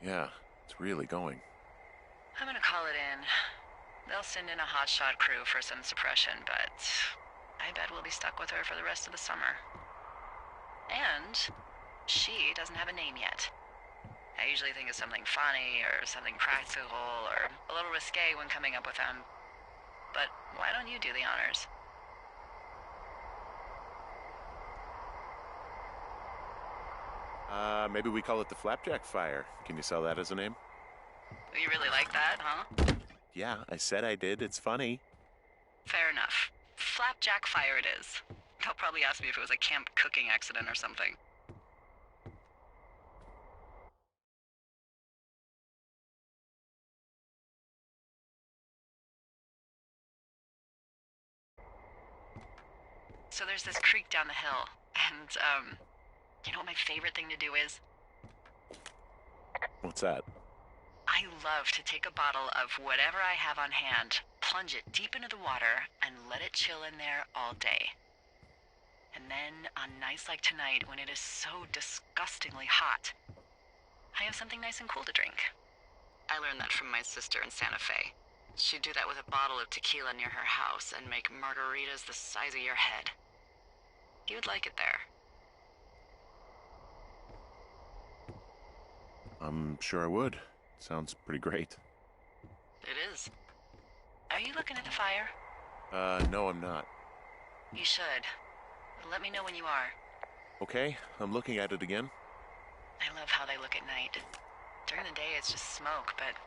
Yeah, it's really going. I'm gonna call it in. They'll send in a hotshot crew for some suppression, but I bet we'll be stuck with her for the rest of the summer. And she doesn't have a name yet. I usually think of something funny or something practical or a little risque when coming up with them. But why don't you do the honors? Maybe we call it the Flapjack Fire. Can you sell that as a name? You really like that, huh? Yeah, I said I did. It's funny. Fair enough. Flapjack Fire it is. They'll probably ask me if it was a camp cooking accident or something. So there's this creek down the hill, and, you know what my favorite thing to do is? What's that? I love to take a bottle of whatever I have on hand, plunge it deep into the water, and let it chill in there all day. And then, on nights like tonight, when it is so disgustingly hot, I have something nice and cool to drink. I learned that from my sister in Santa Fe. She'd do that with a bottle of tequila near her house and make margaritas the size of your head. You would like it there. I'm sure I would. Sounds pretty great. It is. Are you looking at the fire? No, I'm not. You should. Let me know when you are. Okay, I'm looking at it again. I love how they look at night. During the day, it's just smoke, but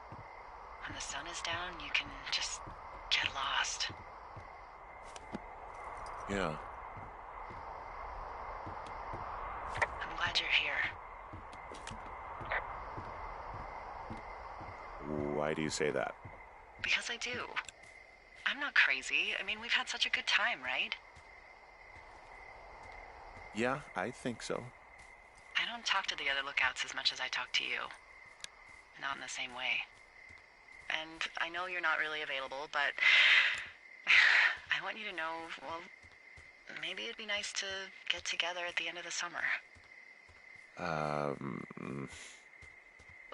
when the sun is down, you can just get lost. Yeah. I'm glad you're here. Why do you say that? Because I do. I'm not crazy. I mean, we've had such a good time, right? Yeah, I think so. I don't talk to the other lookouts as much as I talk to you. Not in the same way. And I know you're not really available, but I want you to know, well, maybe it'd be nice to get together at the end of the summer.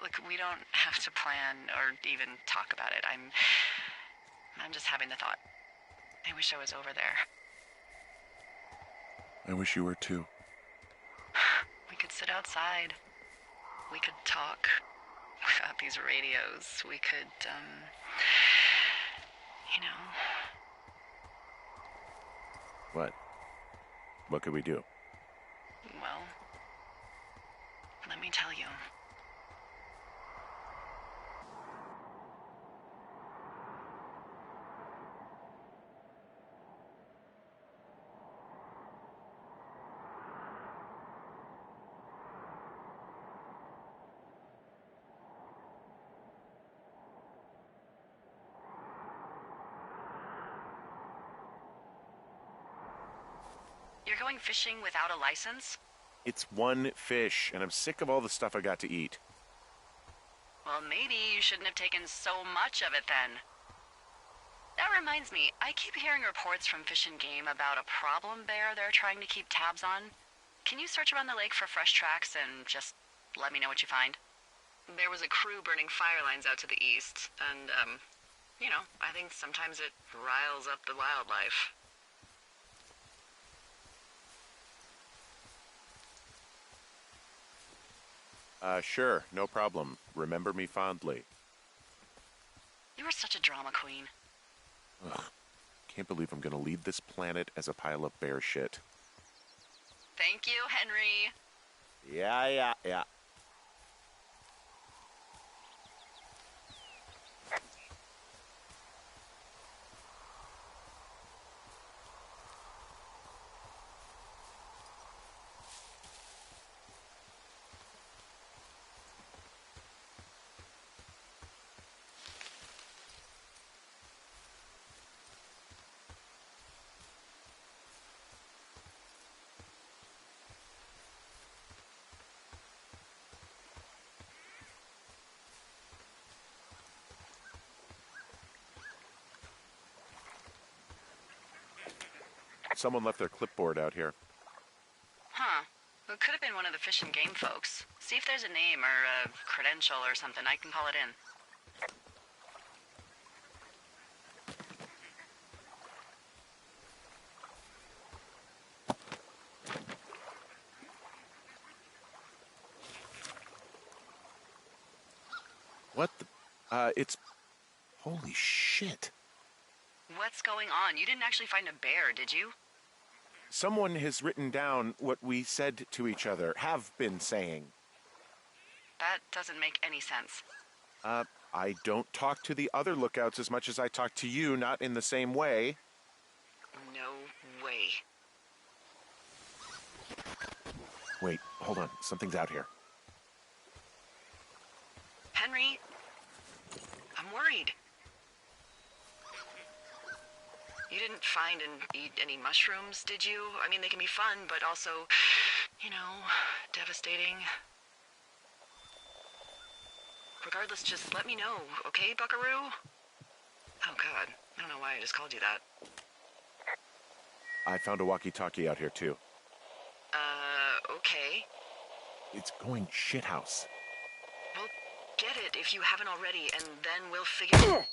Look, we don't have to plan or even talk about it. I'm just having the thought. I wish I was over there. I wish you were too. We could sit outside. We could talk without these radios. We could, you know. What? What could we do? Well, let me tell you. You're going fishing without a license? It's one fish, and I'm sick of all the stuff I got to eat. Well, maybe you shouldn't have taken so much of it then. That reminds me, I keep hearing reports from Fish and Game about a problem bear they're trying to keep tabs on. Can you search around the lake for fresh tracks and just let me know what you find? There was a crew burning fire lines out to the east, and, you know, I think sometimes it riles up the wildlife. Sure, no problem. Remember me fondly. You were such a drama queen. Ugh, can't believe I'm gonna leave this planet as a pile of bear shit. Thank you, Henry. Yeah. Someone left their clipboard out here. Huh. It could have been find one of the Fish and Game folks. See if there's a name or a credential or something. I can call it in. What the? It's... Holy shit. What's going on? You didn't actually find a bear, did you? Someone has written down what we said to each other, have been saying. That doesn't make any sense. I don't talk to the other lookouts as much as I talk to you, not in the same way. No way. Wait, hold on. Something's out here. Henry, I'm worried. You didn't find and eat any mushrooms, did you? I mean, they can be fun, but also, you know, devastating. Regardless, just let me know, okay, buckaroo? Oh, God. I don't know why I just called you that. I found a walkie-talkie out here, too. Okay. It's going shithouse. Well, get it if you haven't already, and then we'll figure...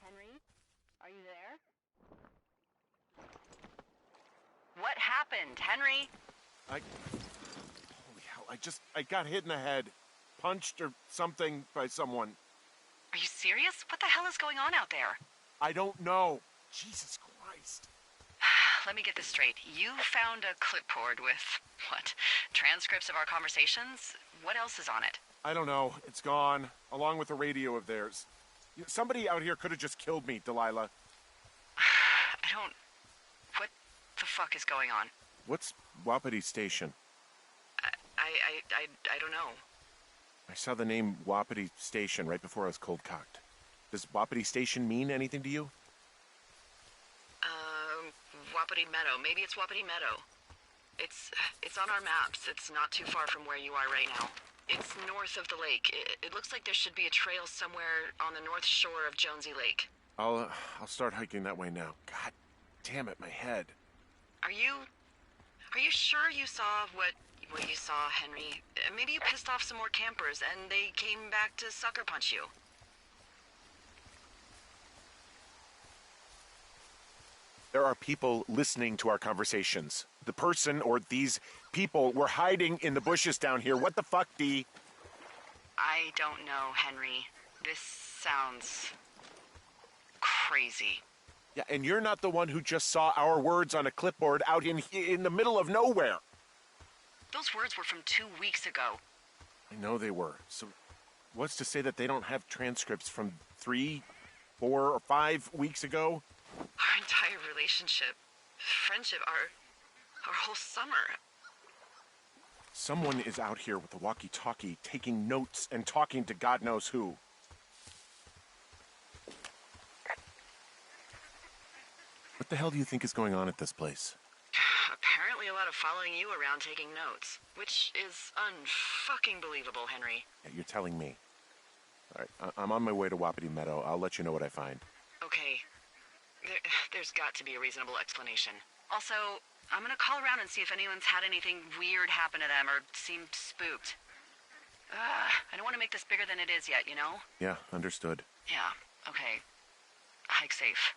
Henry? Are you there? What happened, Henry? Holy hell, I got hit in the head. Punched or something by someone. Are you serious? What the hell is going on out there? I don't know. Jesus Christ. Let me get this straight. You found a clipboard with, what, transcripts of our conversations? What else is on it? I don't know. It's gone, along with the radio of theirs. Somebody out here could have just killed me, Delilah. What the fuck is going on? What's Wapiti Station? I don't know. I saw the name Wapiti Station right before I was cold-cocked. Does Wapiti Station mean anything to you? Wapiti Meadow. Maybe it's Wapiti Meadow. It's on our maps. It's not too far from where you are right now. It's north of the lake. It looks like there should be a trail somewhere on the north shore of Jonesy Lake. I'll start hiking that way now. God damn it, my head. Are you sure you saw what you saw, Henry? Maybe you pissed off some more campers and they came back to sucker punch you. There are people listening to our conversations. The person or these people were hiding in the bushes down here. What the fuck, Dee? I don't know, Henry. This sounds crazy. Yeah, and you're not the one who just saw our words on a clipboard out in the middle of nowhere. Those words were from 2 weeks ago. I know they were. So what's to say that they don't have transcripts from 3, 4, or 5 weeks ago? Our entire relationship, friendship, our whole summer. Someone is out here with a walkie-talkie taking notes and talking to God knows who. What the hell do you think is going on at this place? Apparently a lot of following you around taking notes, which is unfucking believable, Henry. Yeah, you're telling me. All right, I'm on my way to Wapiti Meadow. I'll let you know what I find. Okay. There's got to be a reasonable explanation. Also, I'm gonna call around and see if anyone's had anything weird happen to them or seemed spooked. I don't want to make this bigger than it is yet, you know? Yeah, understood. Yeah, okay. Hike safe.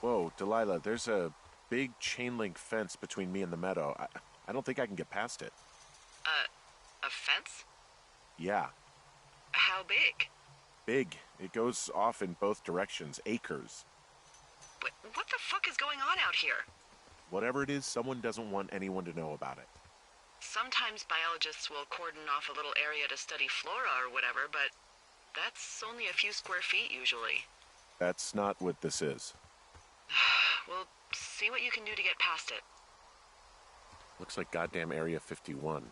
Whoa, Delilah, there's a big chain link fence between me and the meadow. I don't think I can get past it. A fence? Yeah. How big? Big. It goes off in both directions. Acres. What the fuck is going on out here? Whatever it is, someone doesn't want anyone to know about it. Sometimes biologists will cordon off a little area to study flora or whatever, but that's only a few square feet usually. That's not what this is. Well, see what you can do to get past it. Looks like goddamn Area 51.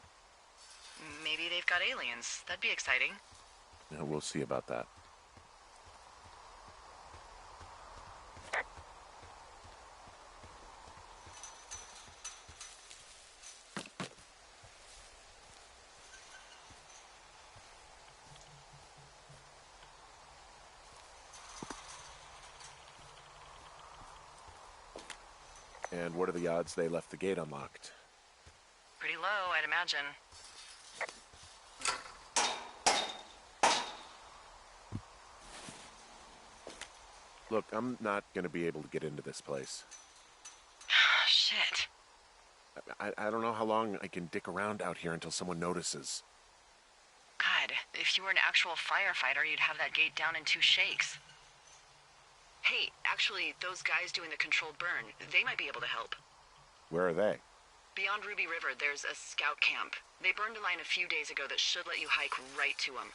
Maybe they've got aliens. That'd be exciting. Yeah, we'll see about that. And what are the odds they left the gate unlocked? Pretty low, I'd imagine. Look, I'm not going to be able to get into this place. Shit. I don't know how long I can dick around out here until someone notices. God, if you were an actual firefighter, you'd have that gate down in 2 shakes. Hey, actually, those guys doing the controlled burn, they might be able to help. Where are they? Beyond Ruby River, there's a scout camp. They burned a line a few days ago that should let you hike right to them.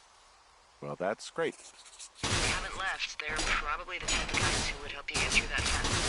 Well, that's great. If they haven't left, they're probably the type of guys who would help you get through that fence.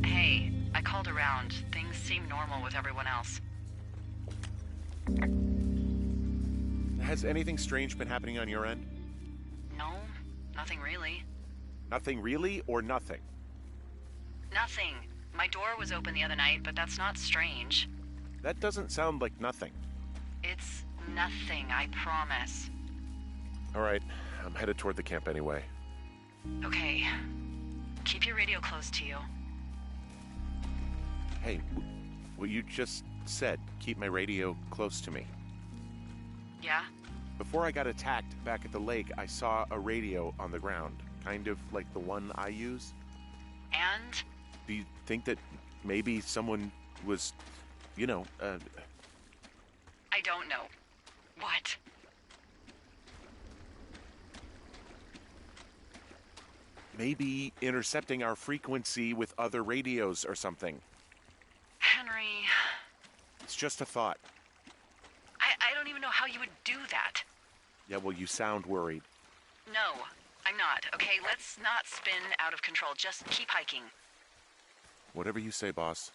Hey, I called around. Things seem normal with everyone else. Has anything strange been happening on your end? No, nothing really. Nothing really, or nothing? Nothing. My door was open the other night, but that's not strange. That doesn't sound like nothing. It's nothing, I promise. All right, I'm headed toward the camp anyway. Okay. Keep your radio close to you. Hey, what you just said, keep my radio close to me. Yeah? Before I got attacked back at the lake, I saw a radio on the ground, kind of like the one I use. And? Do you think that maybe someone was, I don't know. What? maybe intercepting our frequency with other radios or something? Henry... It's just a thought. I don't even know how you would do that. Yeah, well, you sound worried. No, I'm not. Okay, let's not spin out of control. Just keep hiking. Whatever you say, boss.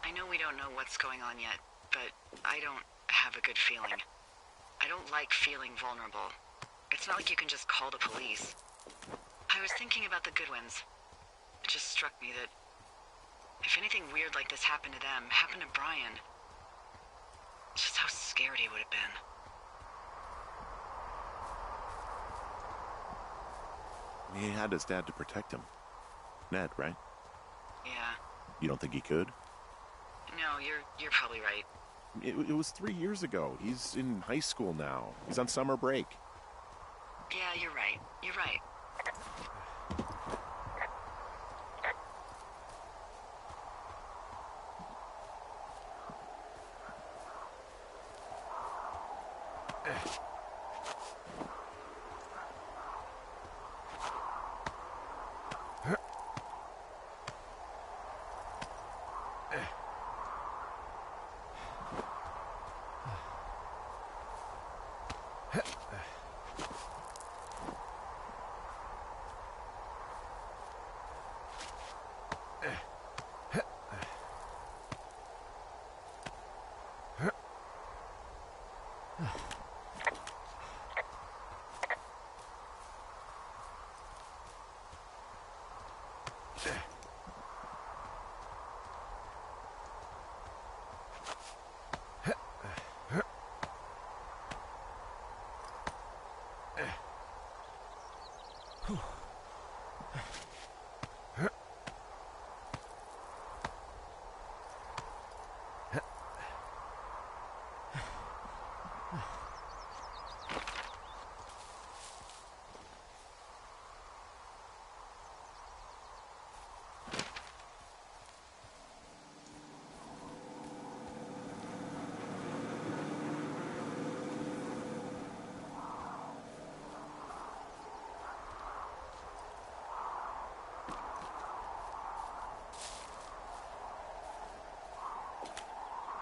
I know we don't know what's going on yet, but I don't have a good feeling. I don't like feeling vulnerable. It's not like you can just call the police. I was thinking about the Goodwins. It just struck me that if anything weird like this happened to them, happened to Brian, just how scared he would have been. He had his dad to protect him. Ned, right? Yeah. You don't think he could? No, you're probably right. It was 3 years ago. He's in high school now. He's on summer break. Yeah, you're right. You're right.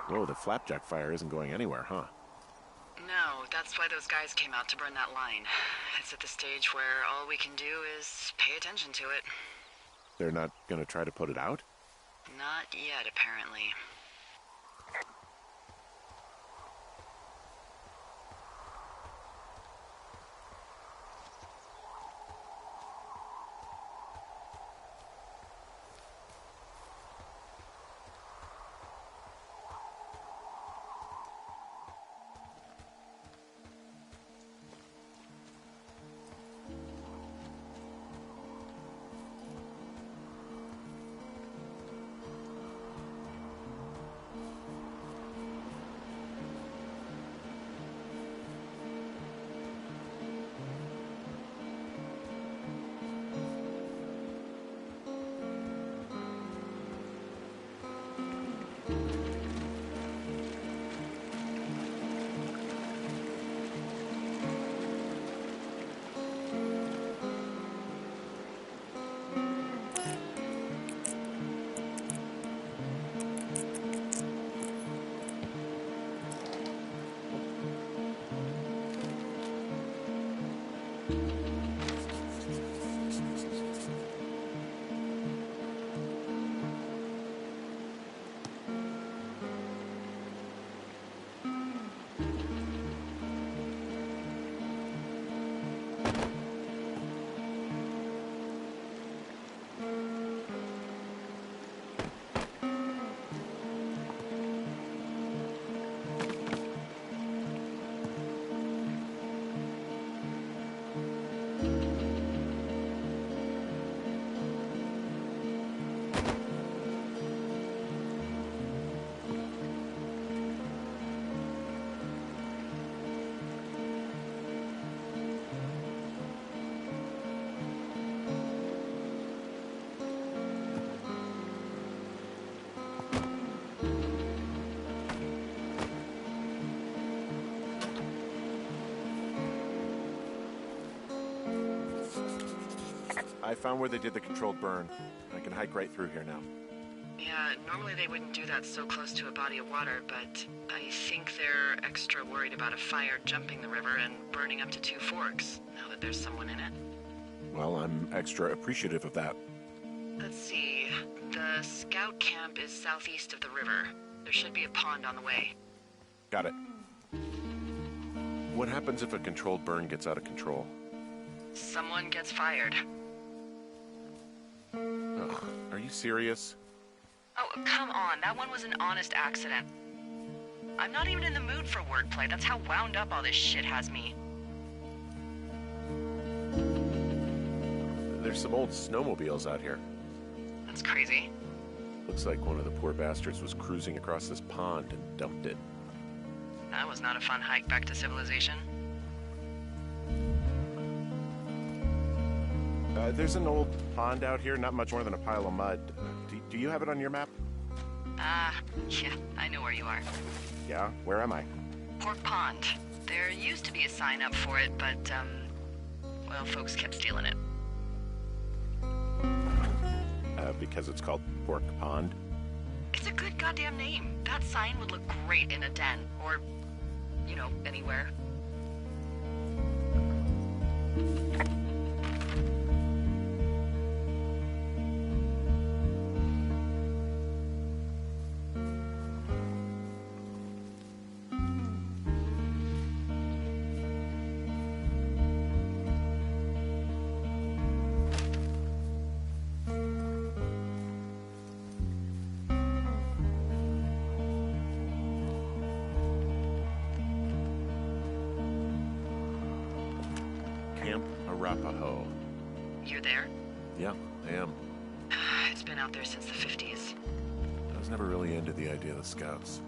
Whoa, the flapjack fire isn't going anywhere, huh? No, that's why those guys came out to burn that line. It's at the stage where all we can do is pay attention to it. They're not gonna try to put it out? Not yet, apparently. I found where they did the controlled burn. I can hike right through here now. Yeah, normally they wouldn't do that so close to a body of water, but I think they're extra worried about a fire jumping the river and burning up to 2 forks, now that there's someone in it. Well, I'm extra appreciative of that. Let's see. The scout camp is southeast of the river. There should be a pond on the way. Got it. What happens if a controlled burn gets out of control? Someone gets fired. Ugh, are you serious? Oh, come on. That one was an honest accident. I'm not even in the mood for wordplay. That's how wound up all this shit has me. There's some old snowmobiles out here. That's crazy. Looks like one of the poor bastards was cruising across this pond and dumped it. That was not a fun hike back to civilization. There's an old pond out here, not much more than a pile of mud. Do you have it on your map? Yeah, I know where you are. Yeah, where am I? Pork Pond. There used to be a sign up for it, but, well, folks kept stealing it. Because it's called Pork Pond? It's a good goddamn name. That sign would look great in a den, or, you know, anywhere. Camp Arapaho. You're there? Yeah, I am. It's been out there since the 50s. I was never really into the idea of the Scouts.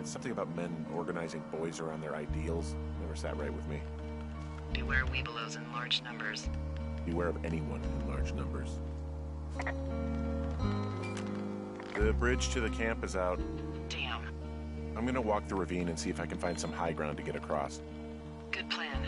It's something about men organizing boys around their ideals. Never sat right with me. Beware weebelows in large numbers. Beware of anyone in large numbers. The bridge to the camp is out. Damn. I'm gonna walk the ravine and see if I can find some high ground to get across. Good plan.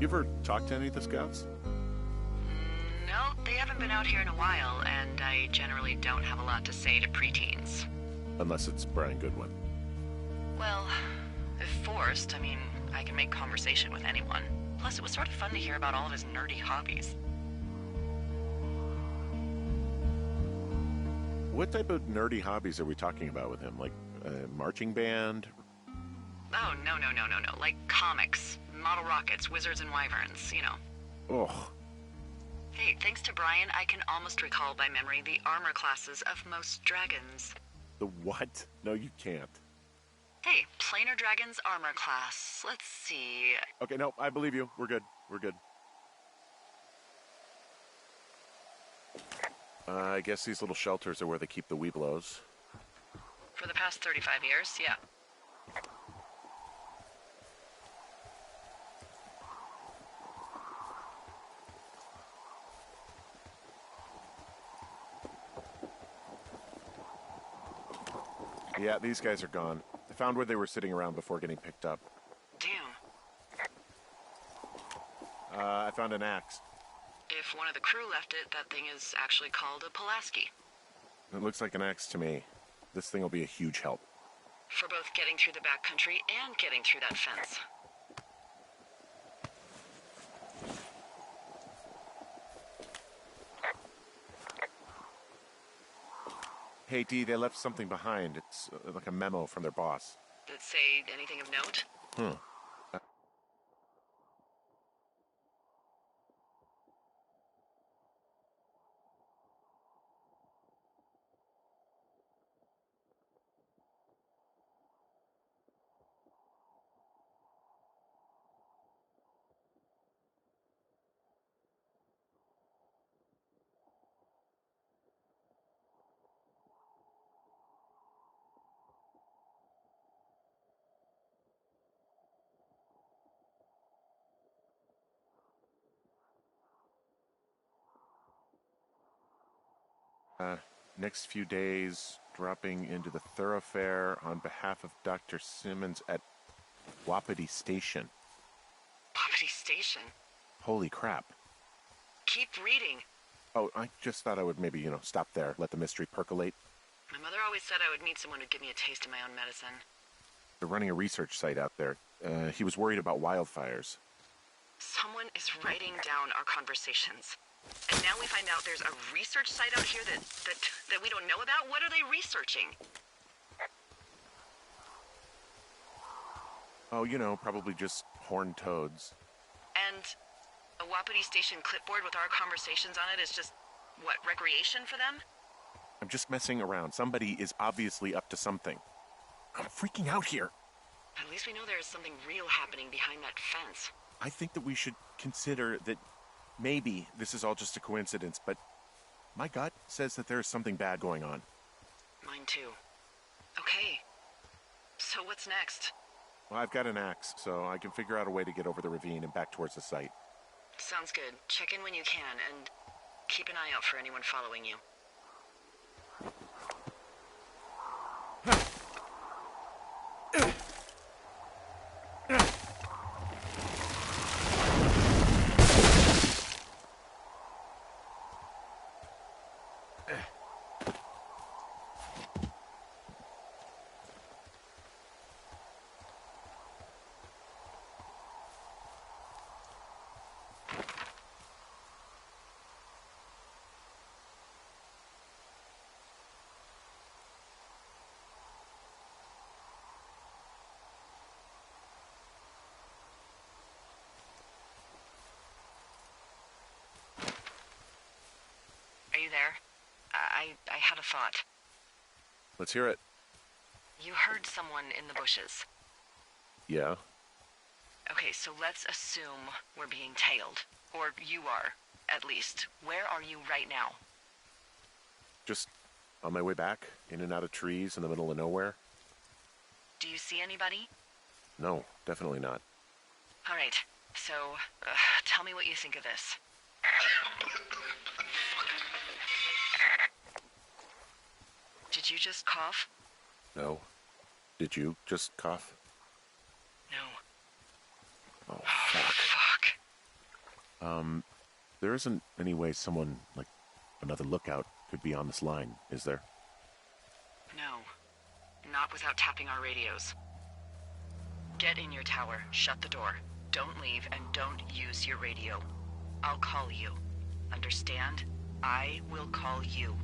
You ever talk to any of the Scouts? No, they haven't been out here in a while, and I generally don't have a lot to say to preteens. Unless it's Brian Goodwin. Well, if forced, I mean, I can make conversation with anyone. Plus, it was sort of fun to hear about all of his nerdy hobbies. What type of nerdy hobbies are we talking about with him? Like marching band? Oh, no. Like comics, model rockets, wizards and wyverns, you know. Ugh. Hey, thanks to Brian, I can almost recall by memory the armor classes of most dragons. The what? No, you can't. Hey, Planar Dragon's armor class. Let's see. Okay, no, I believe you. We're good. We're good. I guess these little shelters are where they keep the weebelows. For the past 35 years, yeah. Yeah, these guys are gone. I found where they were sitting around before getting picked up. Damn. I found an axe. If one of the crew left it, that thing is actually called a Pulaski. It looks like an axe to me. This thing will be a huge help. For both getting through the backcountry and getting through that fence. Hey, Dee, they left something behind. It's like a memo from their boss. Did it say anything of note? Next few days, dropping into the thoroughfare on behalf of Dr. Simmons at Wapiti Station. Wapiti Station? Holy crap. Keep reading. Oh, I just thought I would maybe, stop there, let the mystery percolate. My mother always said I would meet someone who'd give me a taste of my own medicine. They're running a research site out there. He was worried about wildfires. Someone is writing down our conversations. And now we find out there's a research site out here that we don't know about? What are they researching? Oh, probably just horned toads. And a Wapiti Station clipboard with our conversations on it is just, what, recreation for them? I'm just messing around. Somebody is obviously up to something. I'm freaking out here. At least we know there is something real happening behind that fence. I think that we should consider that maybe this is all just a coincidence, but my gut says that there is something bad going on. Mine too. Okay. So what's next? Well, I've got an axe, so I can figure out a way to get over the ravine and back towards the site. Sounds good. Check in when you can, and keep an eye out for anyone following you. Are you there? I had a thought. Let's hear it. You heard someone in the bushes. Yeah? Okay, so let's assume we're being tailed. Or you are, at least. Where are you right now? Just on my way back, in and out of trees in the middle of nowhere. Do you see anybody? No, definitely not. All right, so tell me what you think of this. Did you just cough? No. Did you just cough? No. Oh, fuck. Fuck. There isn't any way someone, like another lookout, could be on this line, is there? No. Not without tapping our radios. Get in your tower, shut the door. Don't leave, and don't use your radio. I'll call you. Understand? I will call you.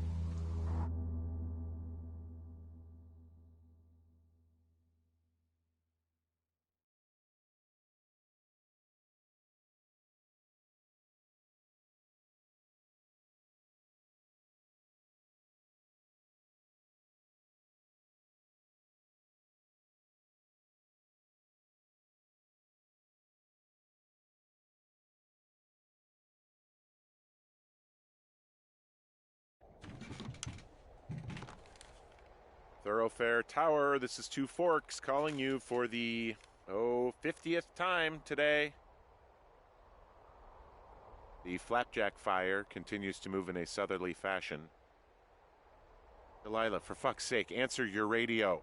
Thoroughfare Tower, this is Two Forks calling you for the, 50th time today. The flapjack fire continues to move in a southerly fashion. Delilah, for fuck's sake, answer your radio.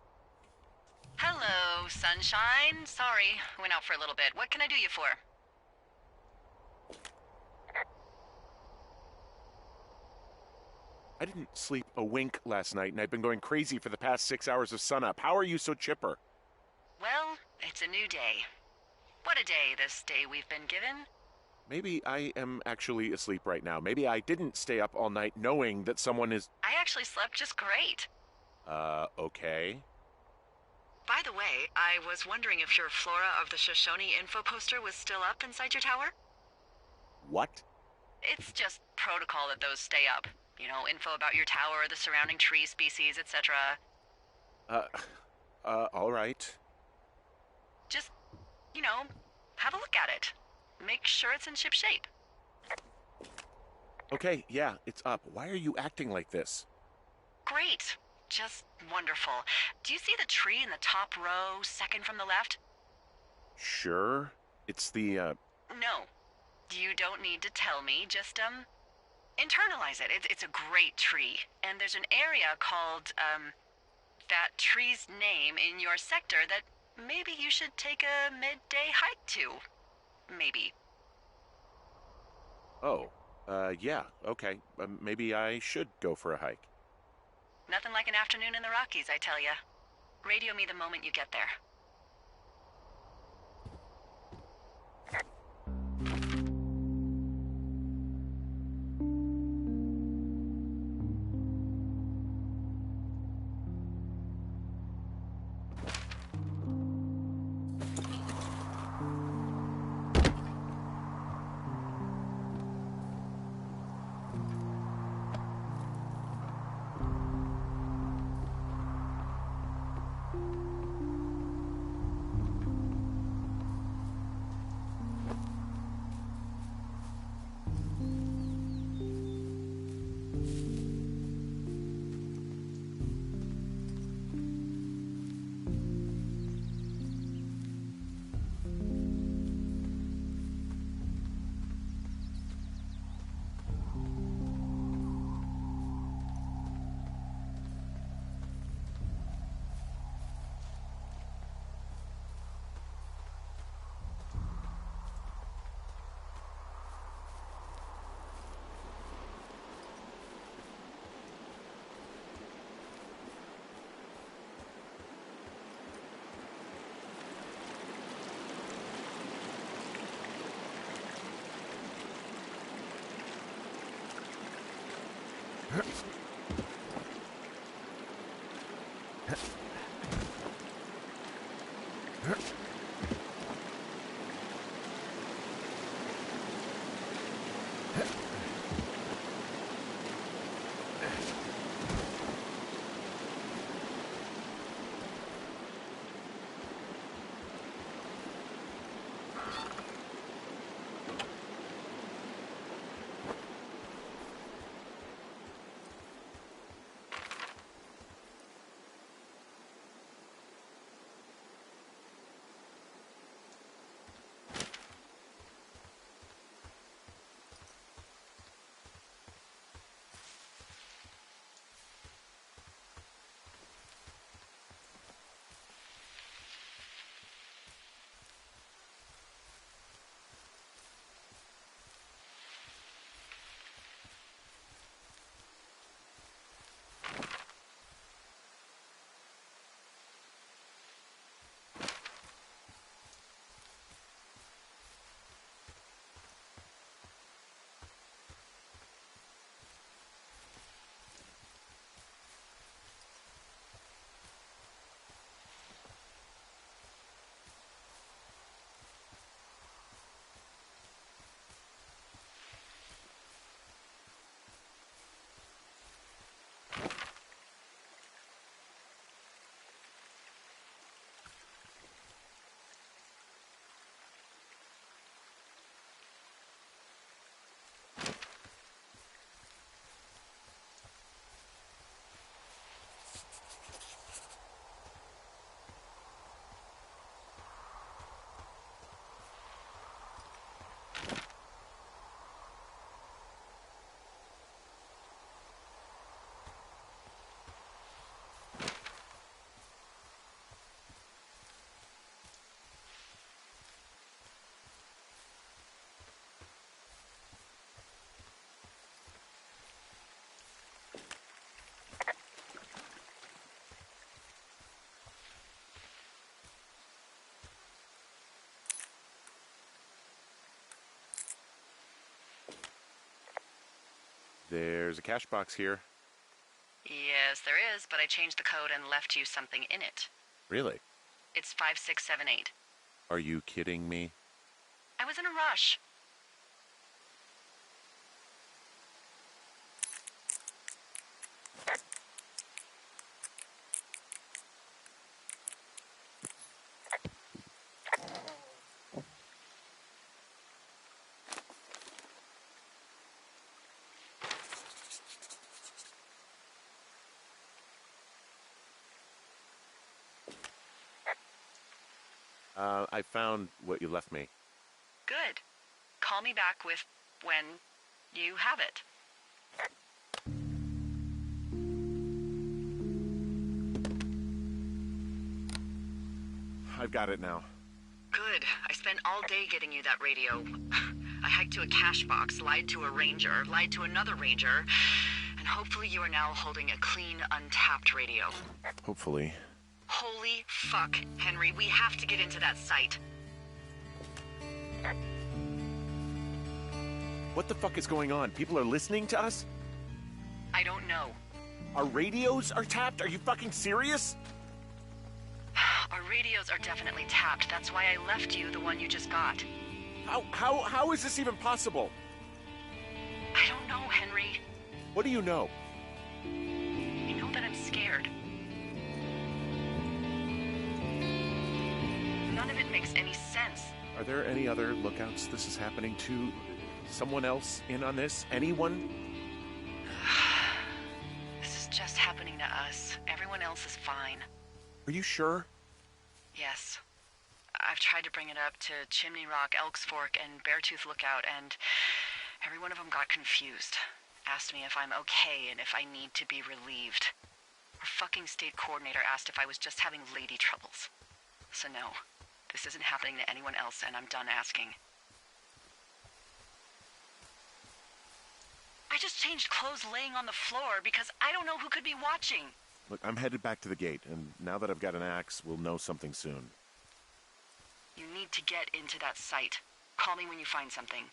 Hello, sunshine. Sorry, went out for a little bit. What can I do you for? I didn't sleep a wink last night, and I've been going crazy for the past 6 hours of sunup. How are you so chipper? Well, it's a new day. What a day, this day we've been given. Maybe I am actually asleep right now. Maybe I didn't stay up all night knowing that someone is... I actually slept just great. Okay. By the way, I was wondering if your Flora of the Shoshone info poster was still up inside your tower? What? It's just protocol that those stay up. You know, info about your tower, the surrounding tree species, etc. All right. Just, you know, have a look at it. Make sure it's in ship shape. Okay, yeah, it's up. Why are you acting like this? Great. Just wonderful. Do you see the tree in the top row, second from the left? Sure. It's the, No. You don't need to tell me. Just, internalize it. It's a great tree. And there's an area called, that tree's name in your sector that maybe you should take a midday hike to. Maybe. Oh, yeah, okay. Maybe I should go for a hike. Nothing like an afternoon in the Rockies, I tell ya. Radio me the moment you get there. There's a cash box here. Yes, there is, but I changed the code and left you something in it. Really? It's 5678. Are you kidding me? I was in a rush. I found what you left me. Good. Call me back with when you have it. I've got it now. Good. I spent all day getting you that radio. I hiked to a cash box, lied to a ranger, lied to another ranger, and hopefully you are now holding a clean, untapped radio. Hopefully. Holy fuck, Henry, we have to get into that site. What the fuck is going on? People are listening to us? I don't know. Our radios are tapped? Are you fucking serious? Our radios are definitely tapped. That's why I left you the one you just got. How is this even possible? I don't know, Henry. What do you know? I know that I'm scared. None of it makes any sense. Are there any other lookouts this is happening to? Someone else in on this? Anyone? This is just happening to us. Everyone else is fine. Are you sure? Yes. I've tried to bring it up to Chimney Rock, Elks Fork, and Beartooth Lookout, and every one of them got confused. Asked me if I'm okay and if I need to be relieved. Our fucking state coordinator asked if I was just having lady troubles. So no, this isn't happening to anyone else, and I'm done asking. I just changed clothes laying on the floor because I don't know who could be watching. Look, I'm headed back to the gate, and now that I've got an axe, we'll know something soon. You need to get into that site. Call me when you find something.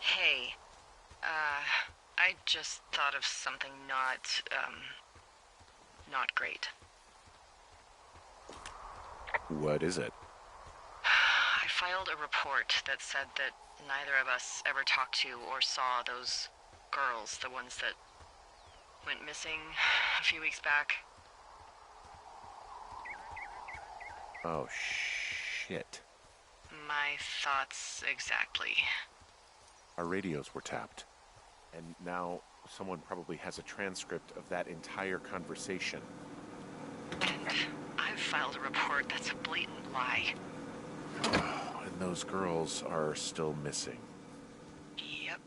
Hey, I just thought of something not great. What is it? I filed a report that said that neither of us ever talked to or saw those girls, the ones that went missing a few weeks back. Oh, shit. My thoughts exactly. Our radios were tapped. And now someone probably has a transcript of that entire conversation. And I've filed a report that's a blatant lie. And those girls are still missing. Yep.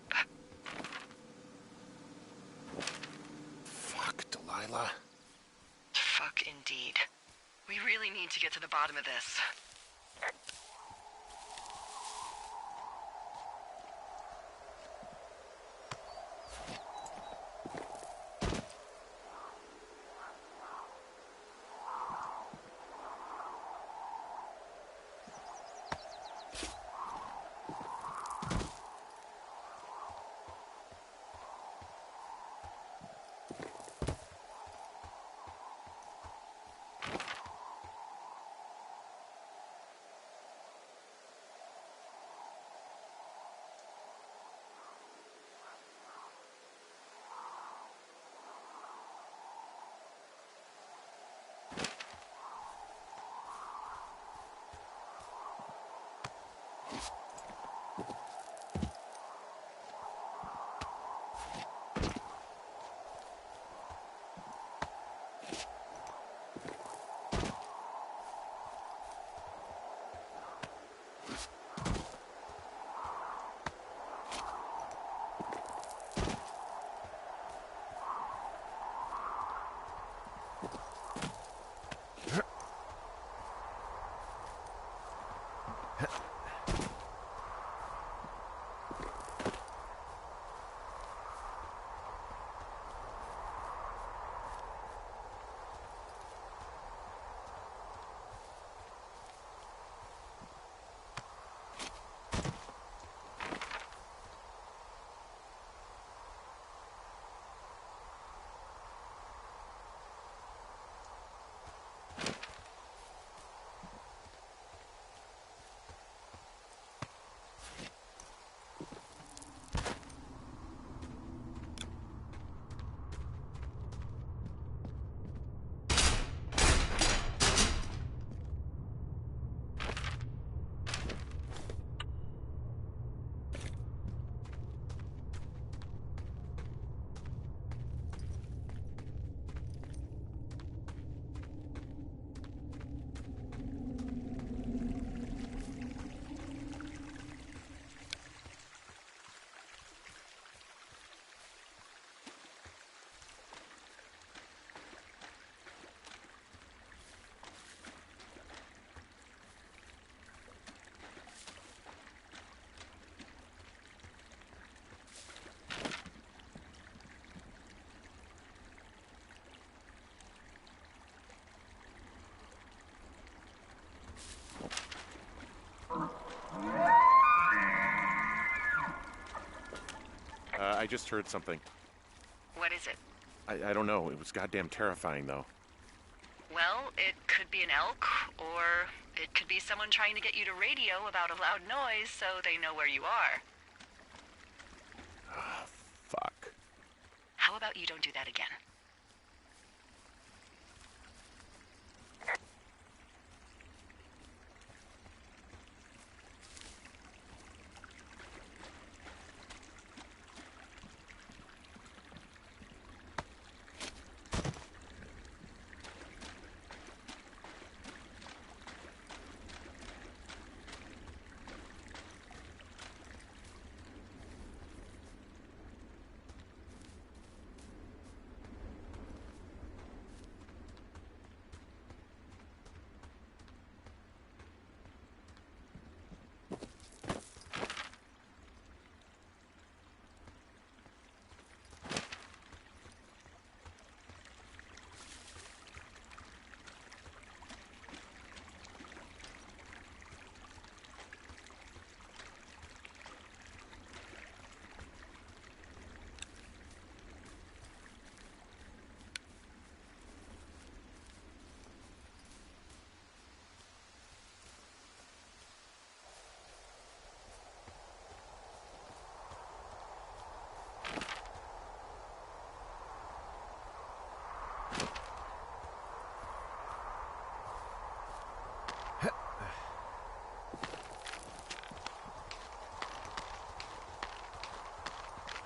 Fuck, Delilah. Fuck indeed. We really need to get to the bottom of this. I just heard something. What is it? I don't know. It was goddamn terrifying, though. Well, it could be an elk, or it could be someone trying to get you to radio about a loud noise so they know where you are. Ah, fuck. How about you don't do that again?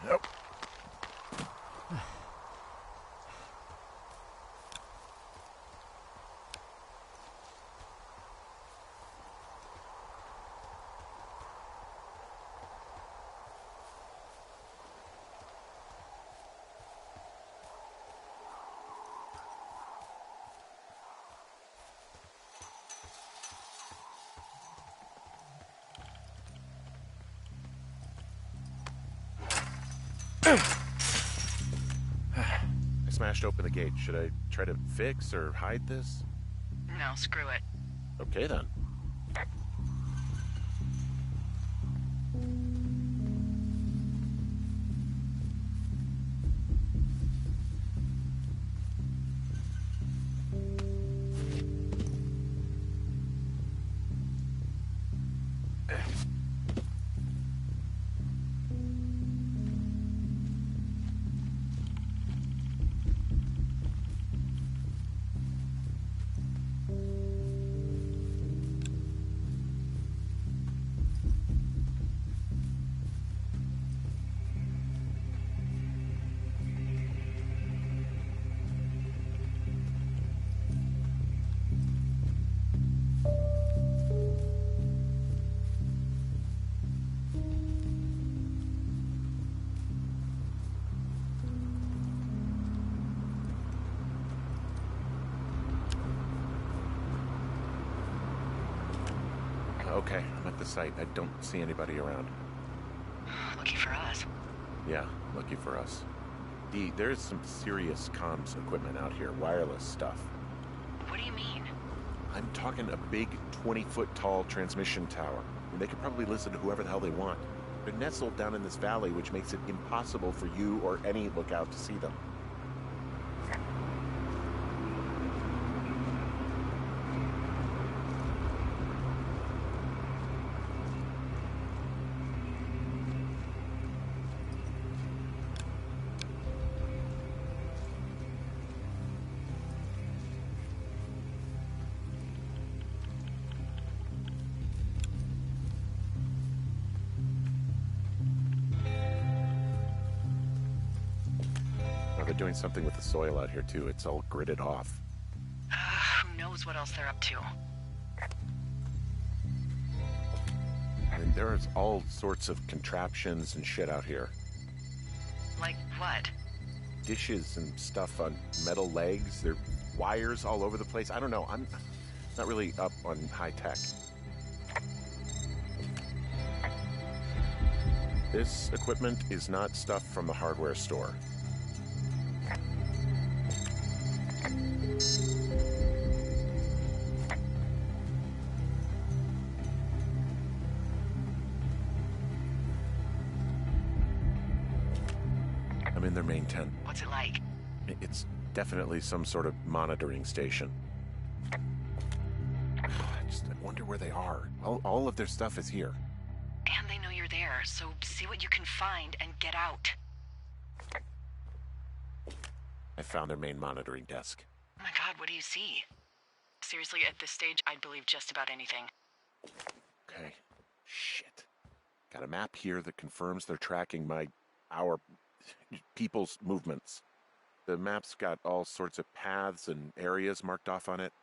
Nope. I smashed open the gate. Should I try to fix or hide this? No, screw it. Okay, then. Okay, I'm at the site. I don't see anybody around. Lucky for us. Yeah, lucky for us. Dee, there's some serious comms equipment out here, wireless stuff. What do you mean? I'm talking a big 20-foot tall transmission tower. And they could probably listen to whoever the hell they want. They're nestled down in this valley, which makes it impossible for you or any lookout to see them. They're doing something with the soil out here, too. It's all gridded off. Who knows what else they're up to? I mean, there's all sorts of contraptions and shit out here. Like what? Dishes and stuff on metal legs. There are wires all over the place. I don't know. I'm not really up on high tech. This equipment is not stuff from the hardware store. I'm in their main tent. What's it like? It's definitely some sort of monitoring station. I wonder where they are. All of their stuff is here. And they know you're there, so see what you can find and get out. I found their main monitoring desk. Oh my god, what do you see? Seriously, at this stage, I'd believe just about anything. Okay. Shit. Got a map here that confirms they're tracking our people's movements. The map's got all sorts of paths and areas marked off on it.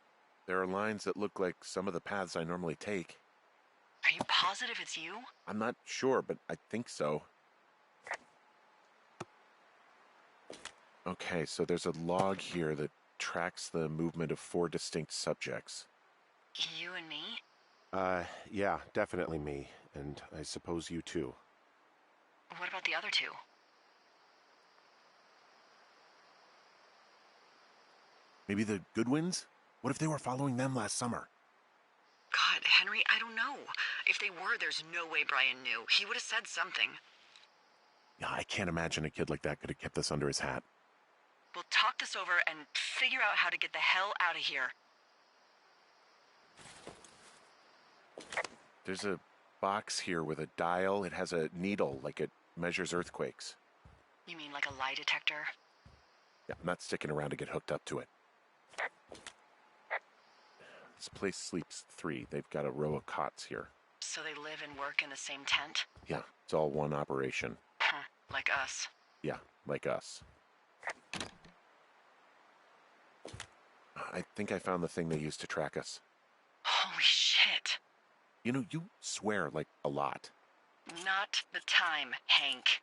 There are lines that look like some of the paths I normally take. Are you positive it's you? I'm not sure, but I think so. Okay, so there's a log here that tracks the movement of 4 distinct subjects. You and me? Yeah, definitely me. And I suppose you too. What about the other two? Maybe the Goodwins? What if they were following them last summer? God, Henry, I don't know. If they were, there's no way Brian knew. He would have said something. Yeah, I can't imagine a kid like that could have kept this under his hat. We'll talk this over and figure out how to get the hell out of here. There's a box here with a dial. It has a needle, like it measures earthquakes. You mean like a lie detector? Yeah, I'm not sticking around to get hooked up to it. This place sleeps 3. They've got a row of cots here. So they live and work in the same tent? Yeah, it's all one operation. Huh, like us. Yeah, like us. I think I found the thing they used to track us. Holy shit. You know, you swear like a lot. Not the time, Hank.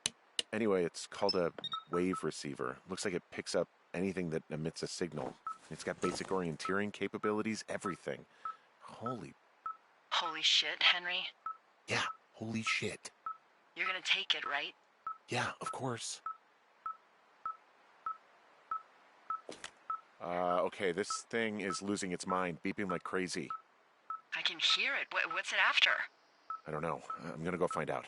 Anyway, it's called a wave receiver. Looks like it picks up anything that emits a signal. It's got basic orienteering capabilities, everything. Holy shit, Henry. Yeah, holy shit. You're gonna take it, right? Yeah, of course. Okay, this thing is losing its mind, beeping like crazy. I can hear it. What's it after? I don't know. I'm gonna go find out.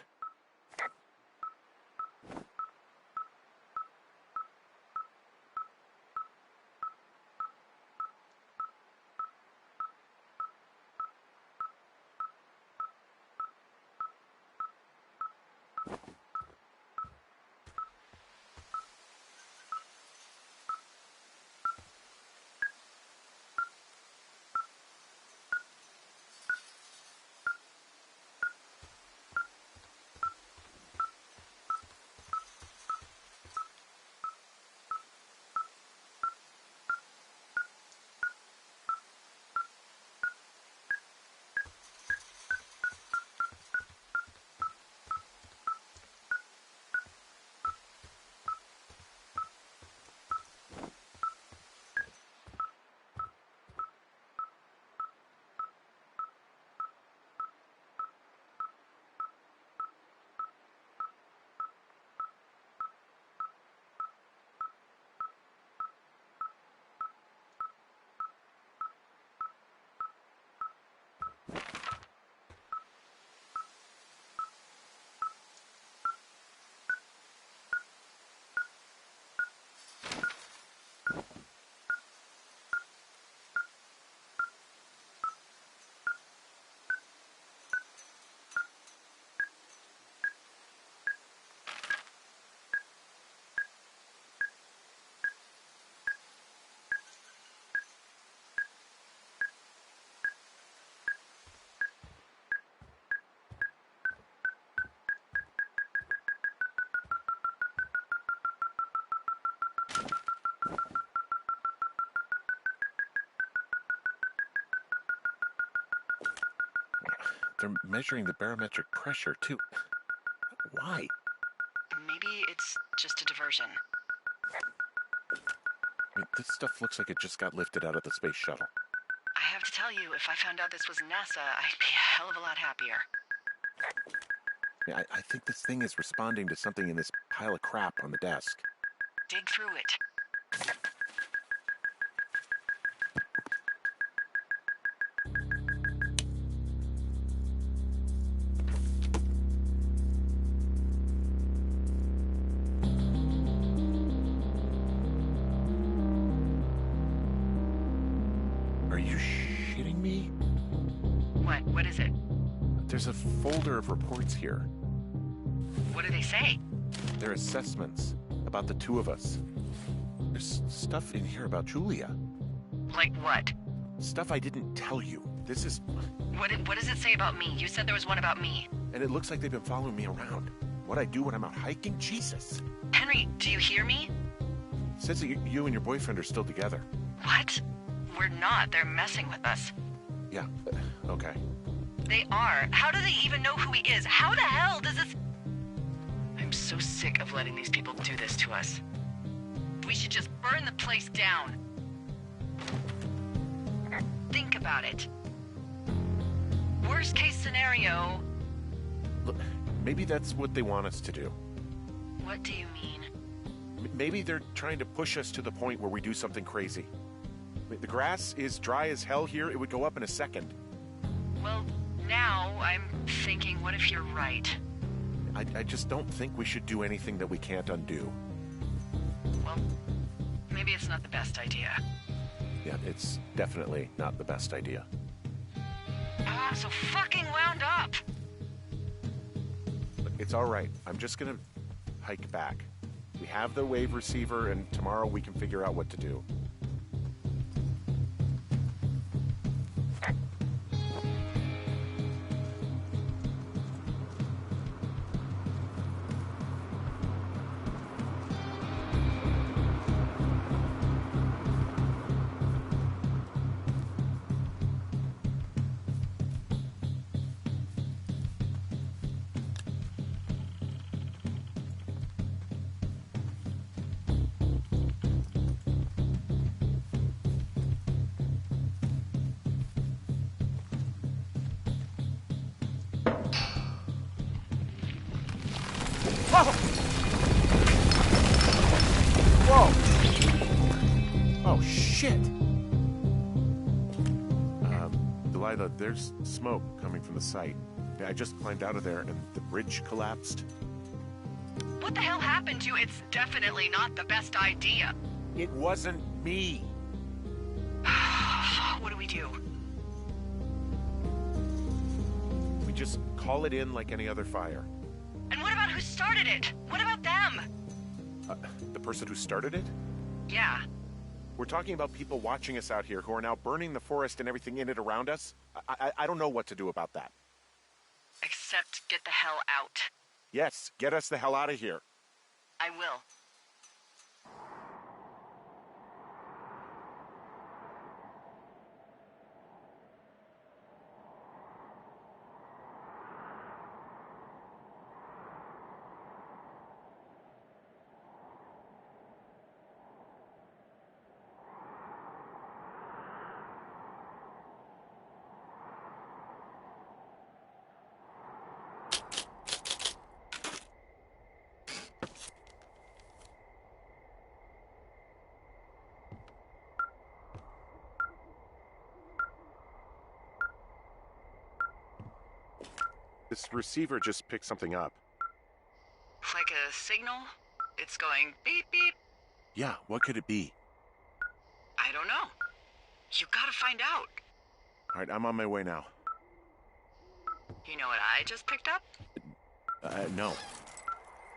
They're measuring the barometric pressure, too. Why? Maybe it's just a diversion. I mean, this stuff looks like it just got lifted out of the space shuttle. I have to tell you, if I found out this was NASA, I'd be a hell of a lot happier. Yeah, I think this thing is responding to something in this pile of crap on the desk. Dig through it. me? What is it? There's a folder of reports here. What do they say? They're assessments about the two of us. There's stuff in here about Julia. Like what? Stuff I didn't tell you. This is... What does it say about me? You said there was one about me. And it looks like they've been following me around. What I do when I'm out hiking? Jesus. Henry, do you hear me? It says that you and your boyfriend are still together. What? We're not. They're messing with us. Yeah, okay. They are. How do they even know who he is? How the hell does this... I'm so sick of letting these people do this to us. We should just burn the place down. Think about it. Worst case scenario... Look, maybe that's what they want us to do. What do you mean? Maybe they're trying to push us to the point where we do something crazy. The grass is dry as hell here. It would go up in a second. Well, now I'm thinking, what if you're right? I just don't think we should do anything that we can't undo. Well, maybe it's not the best idea. Yeah, it's definitely not the best idea. Ah, so fucking wound up! Look, it's all right. I'm just gonna hike back. We have the wave receiver, and tomorrow we can figure out what to do. Whoa! Oh, shit! Delilah, there's smoke coming from the site. I just climbed out of there and the bridge collapsed. What the hell happened to you? It's definitely not the best idea. It wasn't me. What do we do? We just call it in like any other fire. And what about who started it? What about them? The person who started it? Yeah. We're talking about people watching us out here who are now burning the forest and everything in it around us. I don't know what to do about that. Except get the hell out. Yes, get us the hell out of here. I will. This receiver just picked something up. Like a signal? It's going beep beep. Yeah, what could it be? I don't know. You gotta find out. All right, I'm on my way now. You know what I just picked up? No.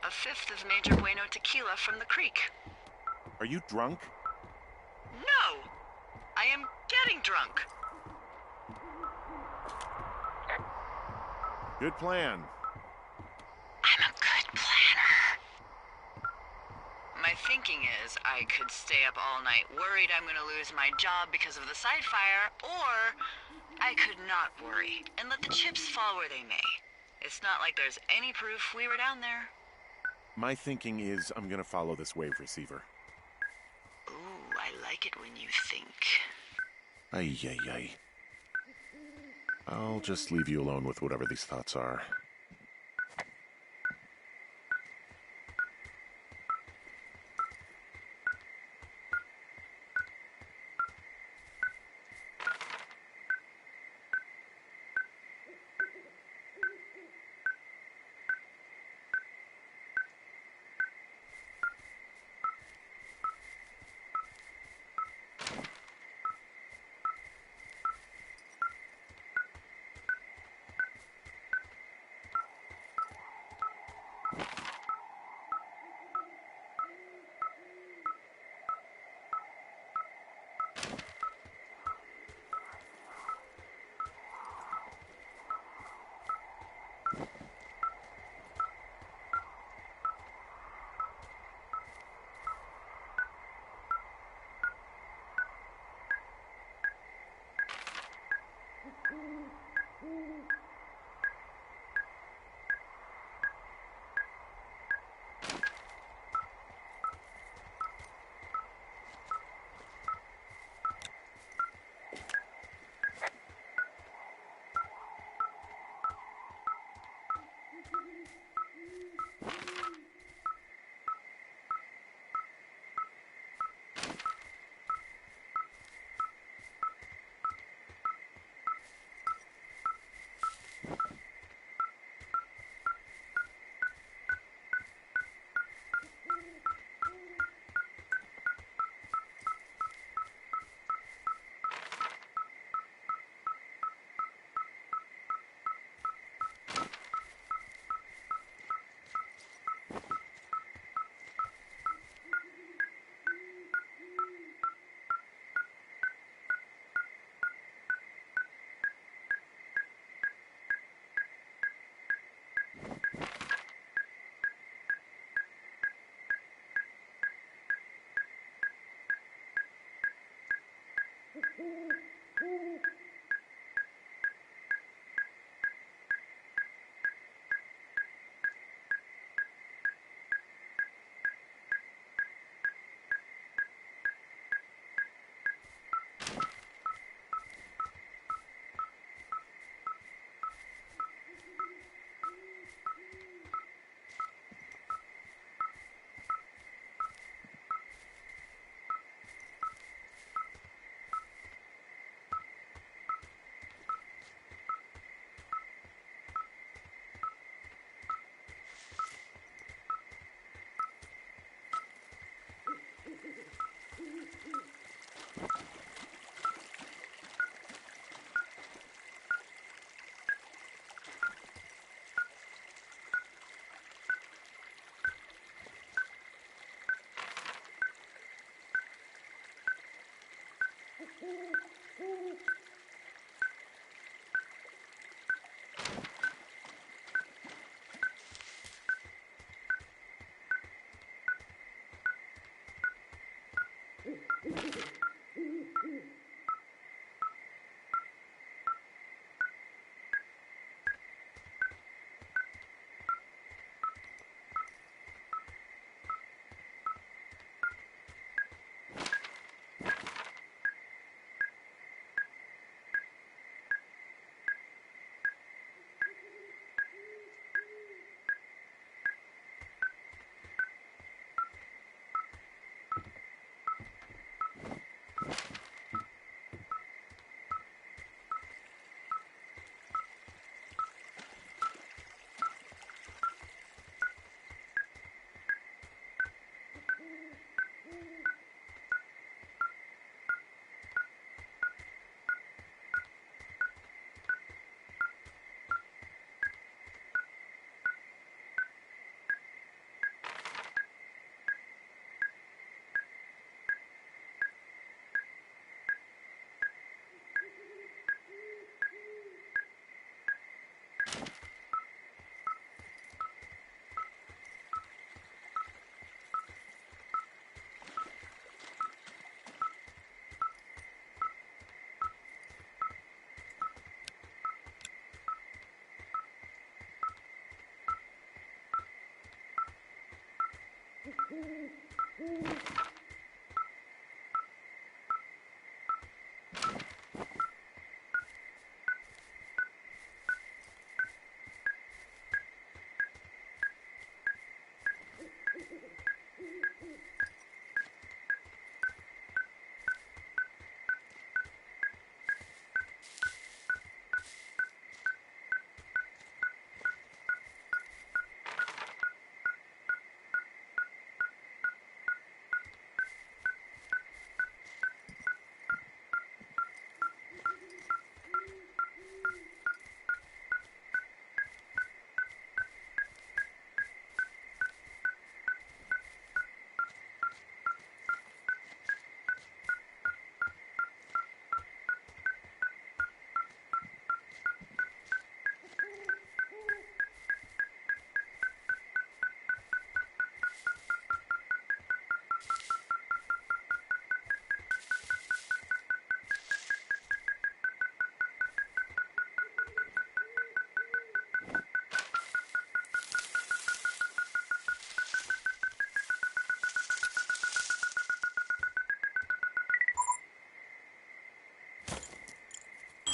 A fifth of Major Bueno tequila from the creek. Are you drunk? No! I am getting drunk. Good plan. I'm a good planner. My thinking is I could stay up all night worried I'm gonna lose my job because of the side fire, or I could not worry and let the chips fall where they may. It's not like there's any proof we were down there. My thinking is I'm gonna follow this wave receiver. Ooh, I like it when you think. Ay, ay, ay. I'll just leave you alone with whatever these thoughts are.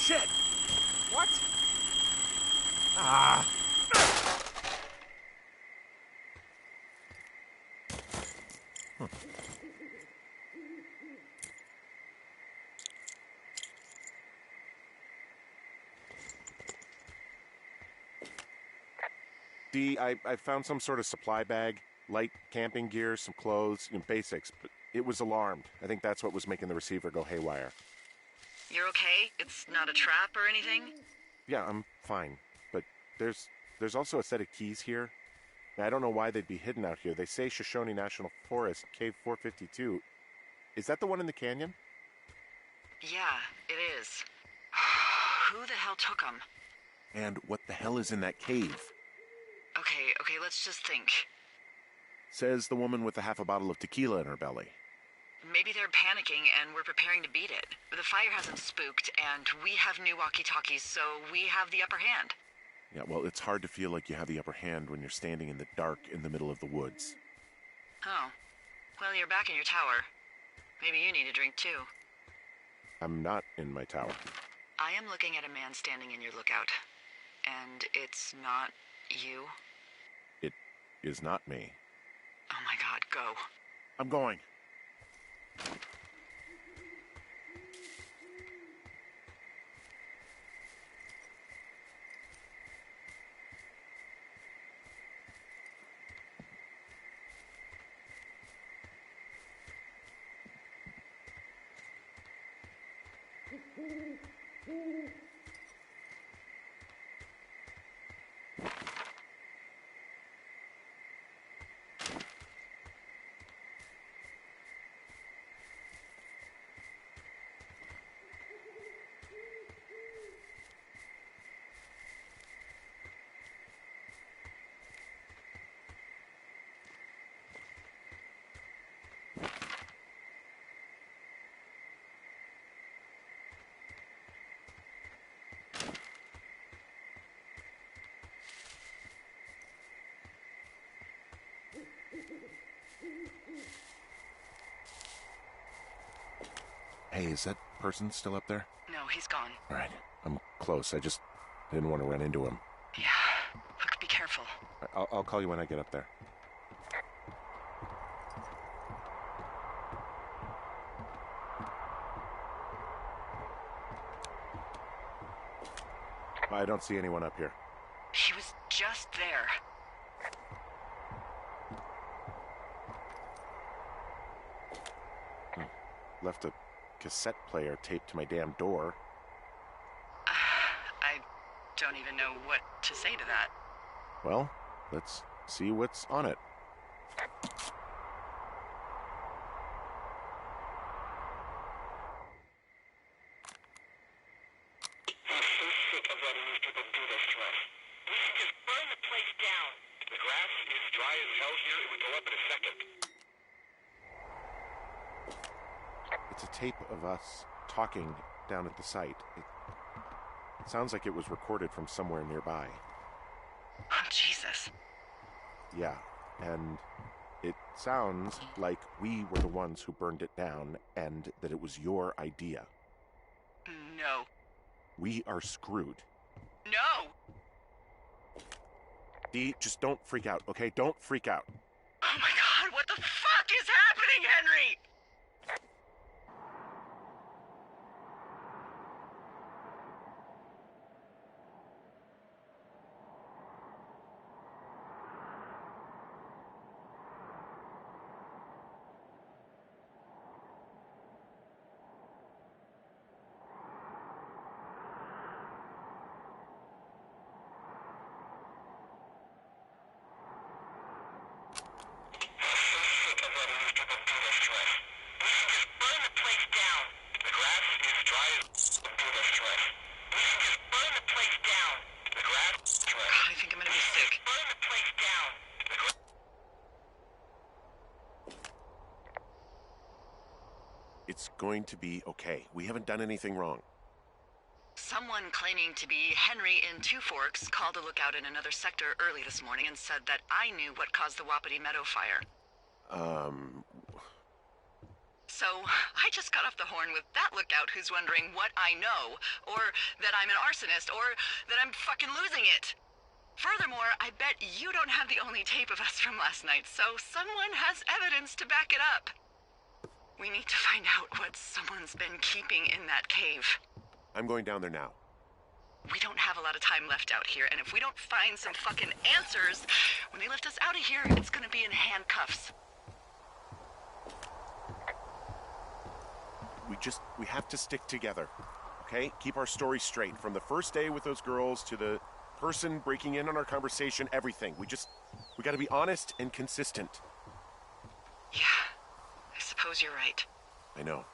Shit! What? Ah! Dee, I found some sort of supply bag, light camping gear, some clothes, basics, but it was alarmed. I think that's what was making the receiver go haywire. You're okay? It's not a trap or anything? Yeah, I'm fine, but there's also a set of keys here. I don't know why they'd be hidden out here. They say Shoshone National Forest, Cave 452. Is that the one in the canyon? Yeah, it is. Who the hell took them? And what the hell is in that cave? Okay, let's just think. Says the woman with a half a bottle of tequila in her belly. Maybe they're panicking and we're preparing to beat it. The fire hasn't spooked, and we have new walkie-talkies, so we have the upper hand. Yeah, well, it's hard to feel like you have the upper hand when you're standing in the dark in the middle of the woods. Oh. Well, you're back in your tower. Maybe you need a drink, too. I'm not in my tower. I am looking at a man standing in your lookout. And it's not you? It is not me. Oh my god, go. I'm going. Hey, is that person still up there? No, he's gone. All right, I'm close. I just didn't want to run into him. Yeah. Look, be careful. I'll call you when I get up there. I don't see anyone up here. He was just there. Left a cassette player taped to my damn door. I don't even know what to say to that. Well, let's see what's on it. I'm so sick of letting these people do this to us. We should just burn the place down. The grass is dry as hell here. It would go up in a second. It's a tape of us talking down at the site. It sounds like it was recorded from somewhere nearby. Oh, Jesus. Yeah, and it sounds like we were the ones who burned it down and that it was your idea. No. We are screwed. No! Dee, just don't freak out, okay? Don't freak out. Oh my God, what the fuck is happening, Henry? I think I'm gonna be sick. It's going to be okay. We haven't done anything wrong. Someone claiming to be Henry in Two Forks called a lookout in another sector early this morning and said that I knew what caused the Wapiti Meadow fire. So, I just got off the horn with that lookout who's wondering what I know, or that I'm an arsonist, or that I'm fucking losing it. Furthermore, I bet you don't have the only tape of us from last night, so someone has evidence to back it up. We need to find out what someone's been keeping in that cave. I'm going down there now. We don't have a lot of time left out here, and if we don't find some fucking answers, when they lift us out of here, it's gonna be in handcuffs. We have to stick together, okay? Keep our story straight. From the first day with those girls to the person breaking in on our conversation, everything. We gotta be honest and consistent. Yeah, I suppose you're right. I know.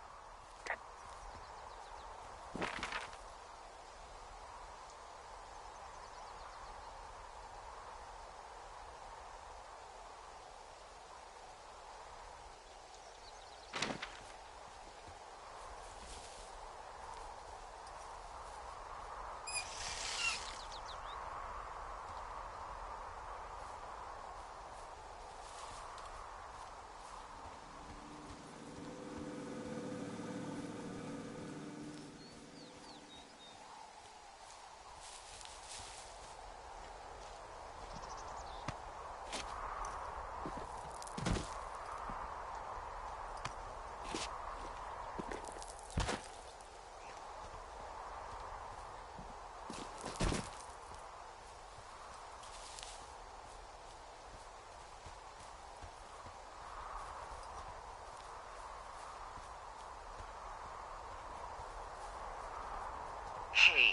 Hey,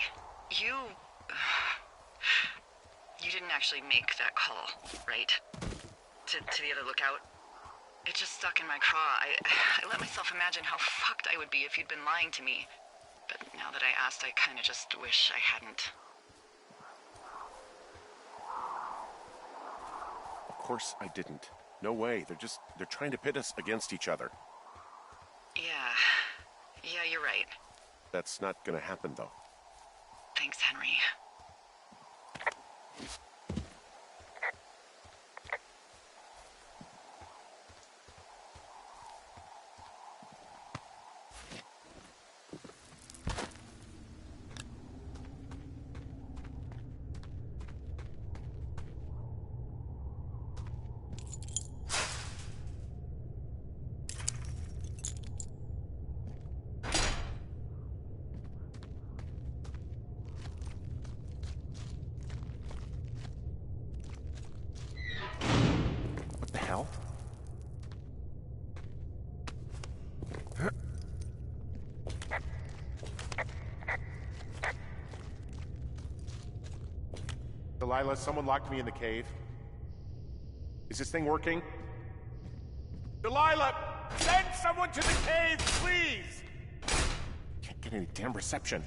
you didn't actually make that call, right? To the other lookout? It just stuck in my craw. I let myself imagine how fucked I would be if you'd been lying to me. But now that I asked, I kinda just wish I hadn't. Of course I didn't. No way. They're trying to pit us against each other. Yeah, you're right. That's not gonna happen, though. Thanks, Henry. hell? Delilah, someone locked me in the cave. Is this thing working? Delilah! Send someone to the cave, please! Can't get any damn reception.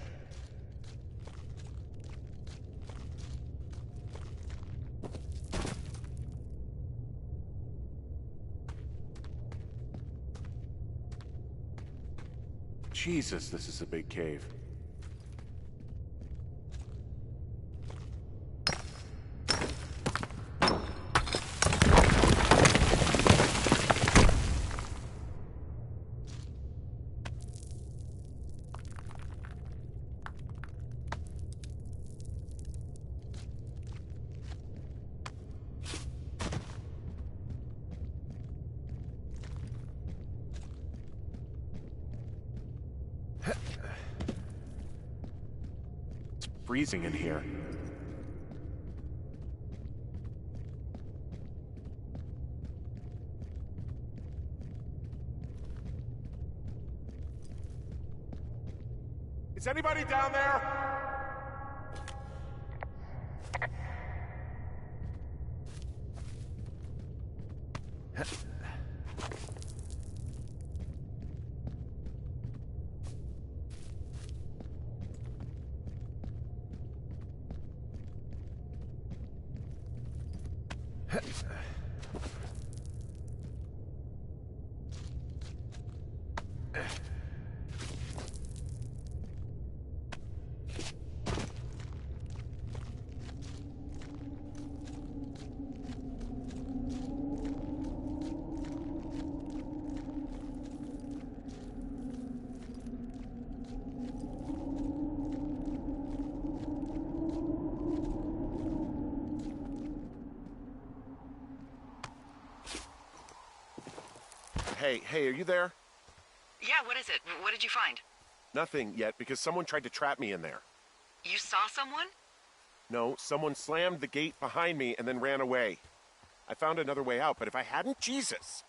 Jesus, this is a big cave. It's freezing in here. Is anybody down there? Hey, are you there? Yeah, what is it? What did you find? Nothing yet, because someone tried to trap me in there. You saw someone? No, someone slammed the gate behind me and then ran away. I found another way out, but if I hadn't, Jesus!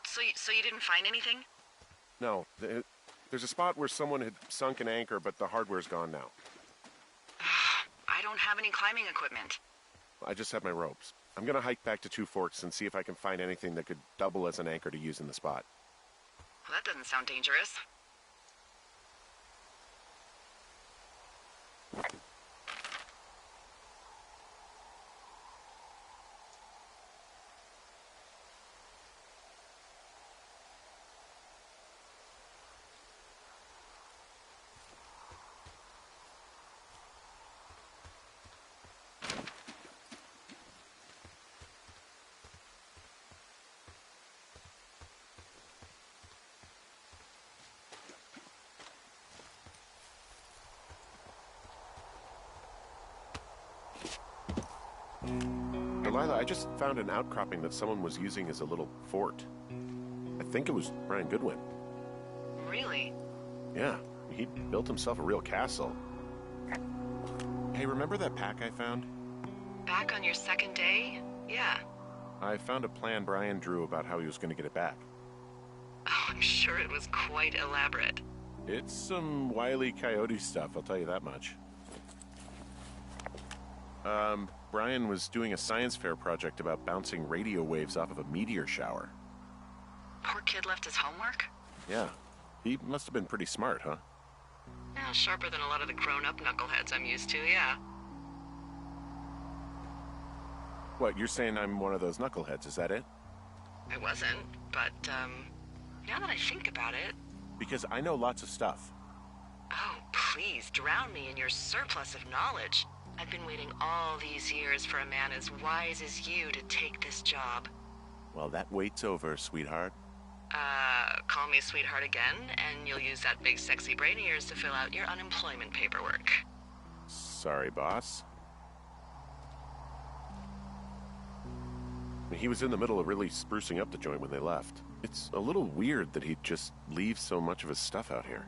So you didn't find anything? No, there's a spot where someone had sunk an anchor, but the hardware's gone now. I don't have any climbing equipment. I just have my ropes. I'm gonna hike back to Two Forks and see if I can find anything that could double as an anchor to use in the spot. Well, that doesn't sound dangerous. Delilah, I just found an outcropping that someone was using as a little fort. I think it was Brian Goodwin. Really? Yeah, he built himself a real castle. Hey, remember that pack I found? Back on your second day? Yeah. I found a plan Brian drew about how he was going to get it back. Oh, I'm sure it was quite elaborate. It's some Wile E. Coyote stuff, I'll tell you that much. Brian was doing a science fair project about bouncing radio waves off of a meteor shower. Poor kid left his homework? Yeah, he must have been pretty smart, huh? Yeah, sharper than a lot of the grown-up knuckleheads I'm used to, yeah. What, you're saying I'm one of those knuckleheads, is that it? I wasn't, but, now that I think about it... Because I know lots of stuff. Oh, please, drown me in your surplus of knowledge. I've been waiting all these years for a man as wise as you to take this job. Well, that wait's over, sweetheart. Call me sweetheart again, and you'll use that big sexy brain of yours to fill out your unemployment paperwork. Sorry, boss. He was in the middle of really sprucing up the joint when they left. It's a little weird that he'd just leave so much of his stuff out here.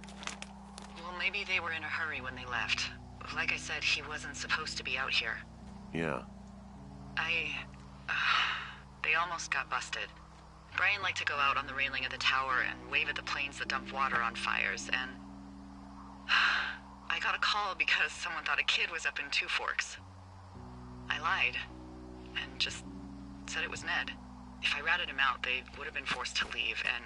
Well, maybe they were in a hurry when they left. Like I said, he wasn't supposed to be out here. Yeah. They almost got busted. Brian liked to go out on the railing of the tower and wave at the planes that dump water on fires, and... I got a call because someone thought a kid was up in Two Forks. I lied, and just said it was Ned. If I ratted him out, they would have been forced to leave, and...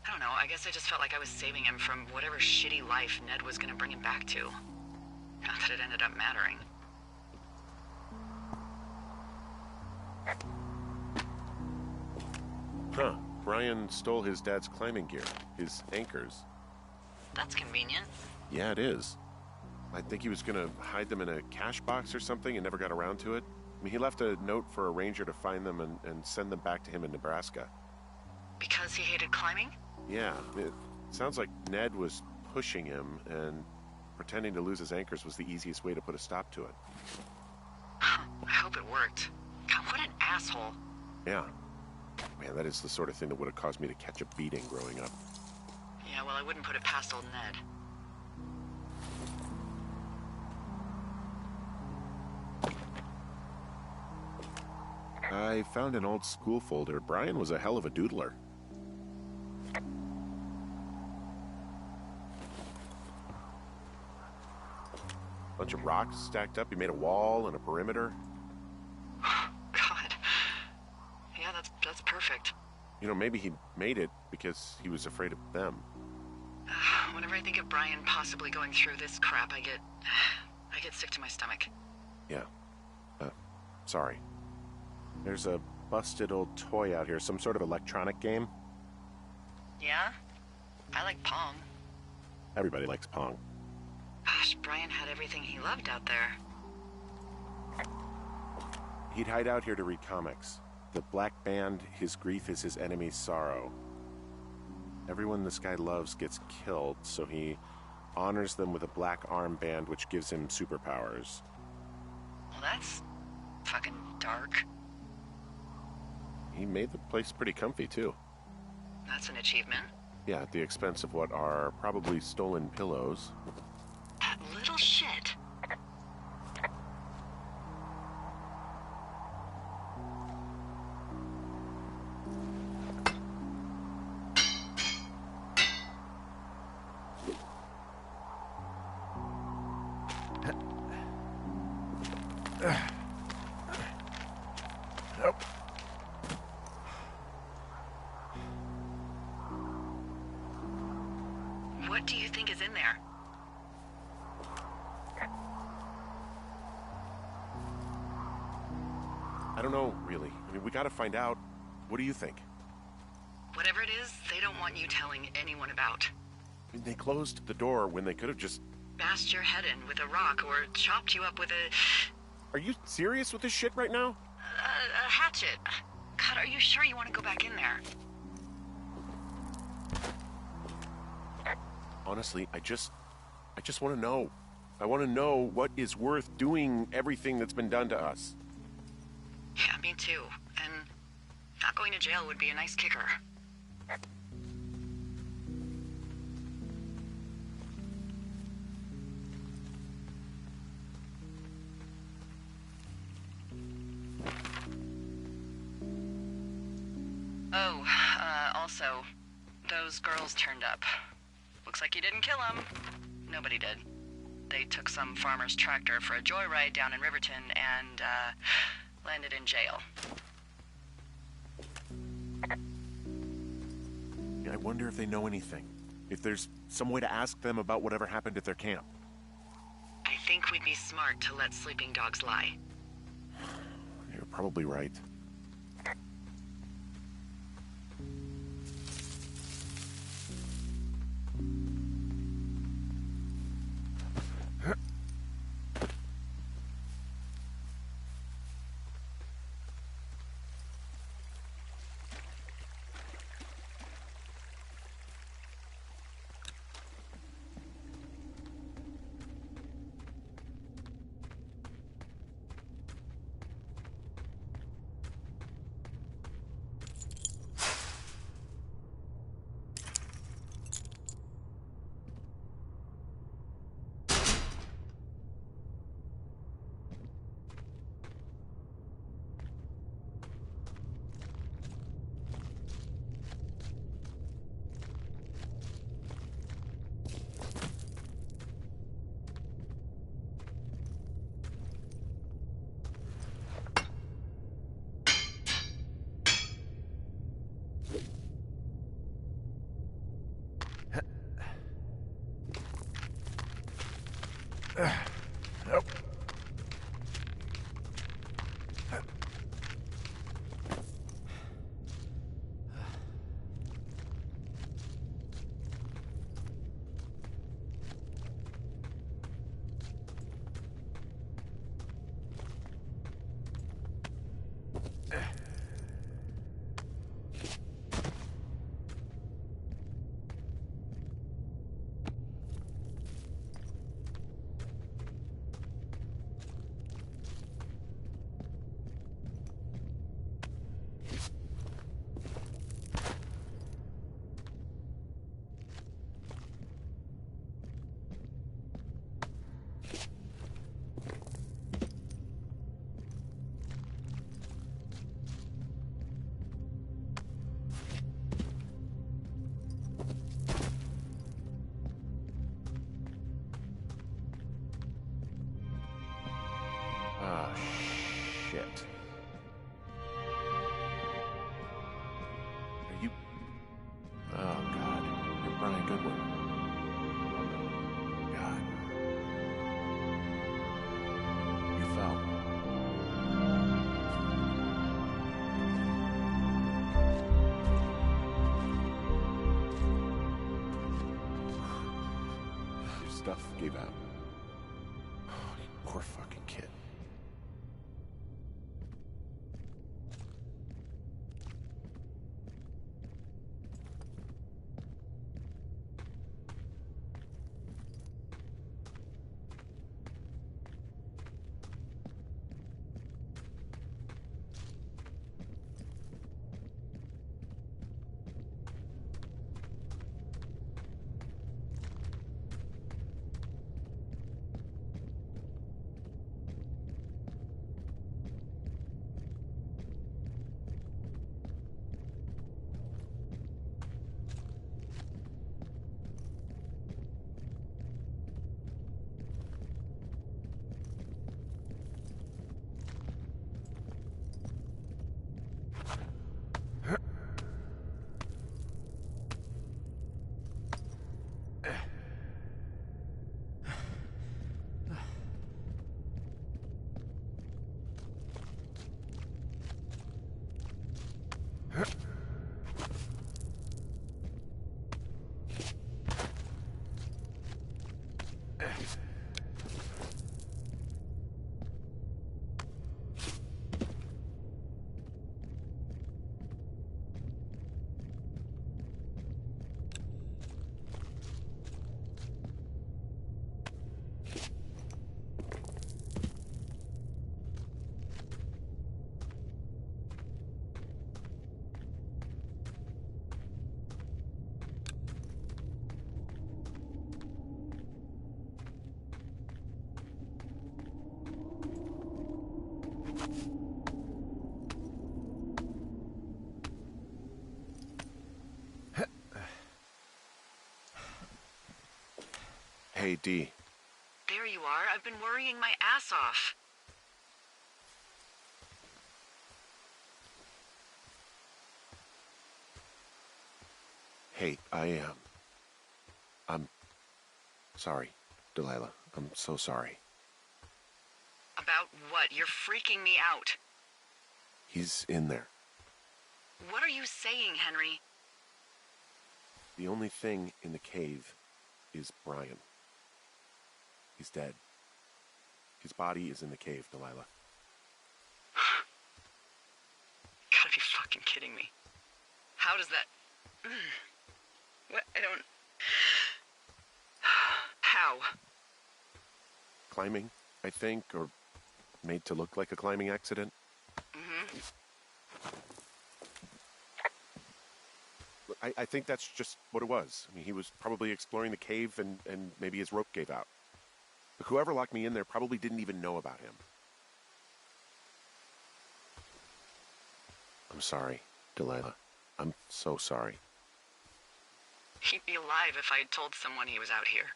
I don't know, I guess I just felt like I was saving him from whatever shitty life Ned was gonna bring him back to. Not that it ended up mattering. Huh. Brian stole his dad's climbing gear, his anchors. That's convenient. Yeah, it is. I think he was gonna hide them in a cash box or something and never got around to it. I mean, he left a note for a ranger to find them and send them back to him in Nebraska. Because he hated climbing? Yeah, it sounds like Ned was pushing him, and pretending to lose his anchors was the easiest way to put a stop to it. I hope it worked. God, what an asshole. Yeah. Man, that is the sort of thing that would have caused me to catch a beating growing up. Yeah, well, I wouldn't put it past old Ned. I found an old school folder. Brian was a hell of a doodler. Bunch of rocks stacked up. He made a wall and a perimeter. God. Yeah, that's perfect. You know, maybe he made it because he was afraid of them. Whenever I think of Brian possibly going through this crap, I get sick to my stomach. Yeah. Sorry. There's a busted old toy out here, some sort of electronic game. Yeah? I like Pong. Everybody likes Pong. Gosh, Brian had everything he loved out there. He'd hide out here to read comics. The Black Band, his grief is his enemy's sorrow. Everyone this guy loves gets killed, so he honors them with a black armband which gives him superpowers. Well, that's fucking dark. He made the place pretty comfy, too. That's an achievement. Yeah, at the expense of what are probably stolen pillows. That little shit. What do you think is in there? I don't know, really. I mean, we gotta find out. What do you think? Whatever it is, they don't want you telling anyone about. I mean, they closed the door when they could have just... Bashed your head in with a rock or chopped you up with Are you serious with this shit right now? a hatchet. God, are you sure you want to go back in there? Honestly, I just want to know. I want to know what is worth doing everything that's been done to us. Yeah, me too. And not going to jail would be a nice kicker. Oh, also, those girls turned up. Looks like you didn't kill them. Nobody did. They took some farmer's tractor for a joyride down in Riverton and, landed in jail. I wonder if they know anything. If there's some way to ask them about whatever happened at their camp. I think we'd be smart to let sleeping dogs lie. You're probably right. good one. Oh no. God. You fell. Your stuff gave out. Oh, you poor fucking kid. Hey, D. There you are. I've been worrying my ass off. Hey, I'm sorry, Delilah. I'm so sorry. About what? You're freaking me out. He's in there. What are you saying, Henry? The only thing in the cave is Brian. He's dead. His body is in the cave, Delilah. Gotta be fucking kidding me. How does that... What? I don't... How? Climbing, I think, or made to look like a climbing accident. Mm-hmm. I think that's just what it was. I mean, he was probably exploring the cave and maybe his rope gave out. But whoever locked me in there probably didn't even know about him. I'm sorry, Delilah. I'm so sorry. He'd be alive if I had told someone he was out here.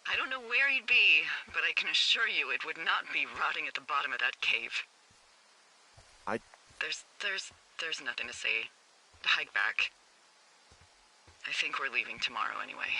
I don't know where he'd be, but I can assure you it would not be rotting at the bottom of that cave. There's nothing to say. Hike back. I think we're leaving tomorrow anyway.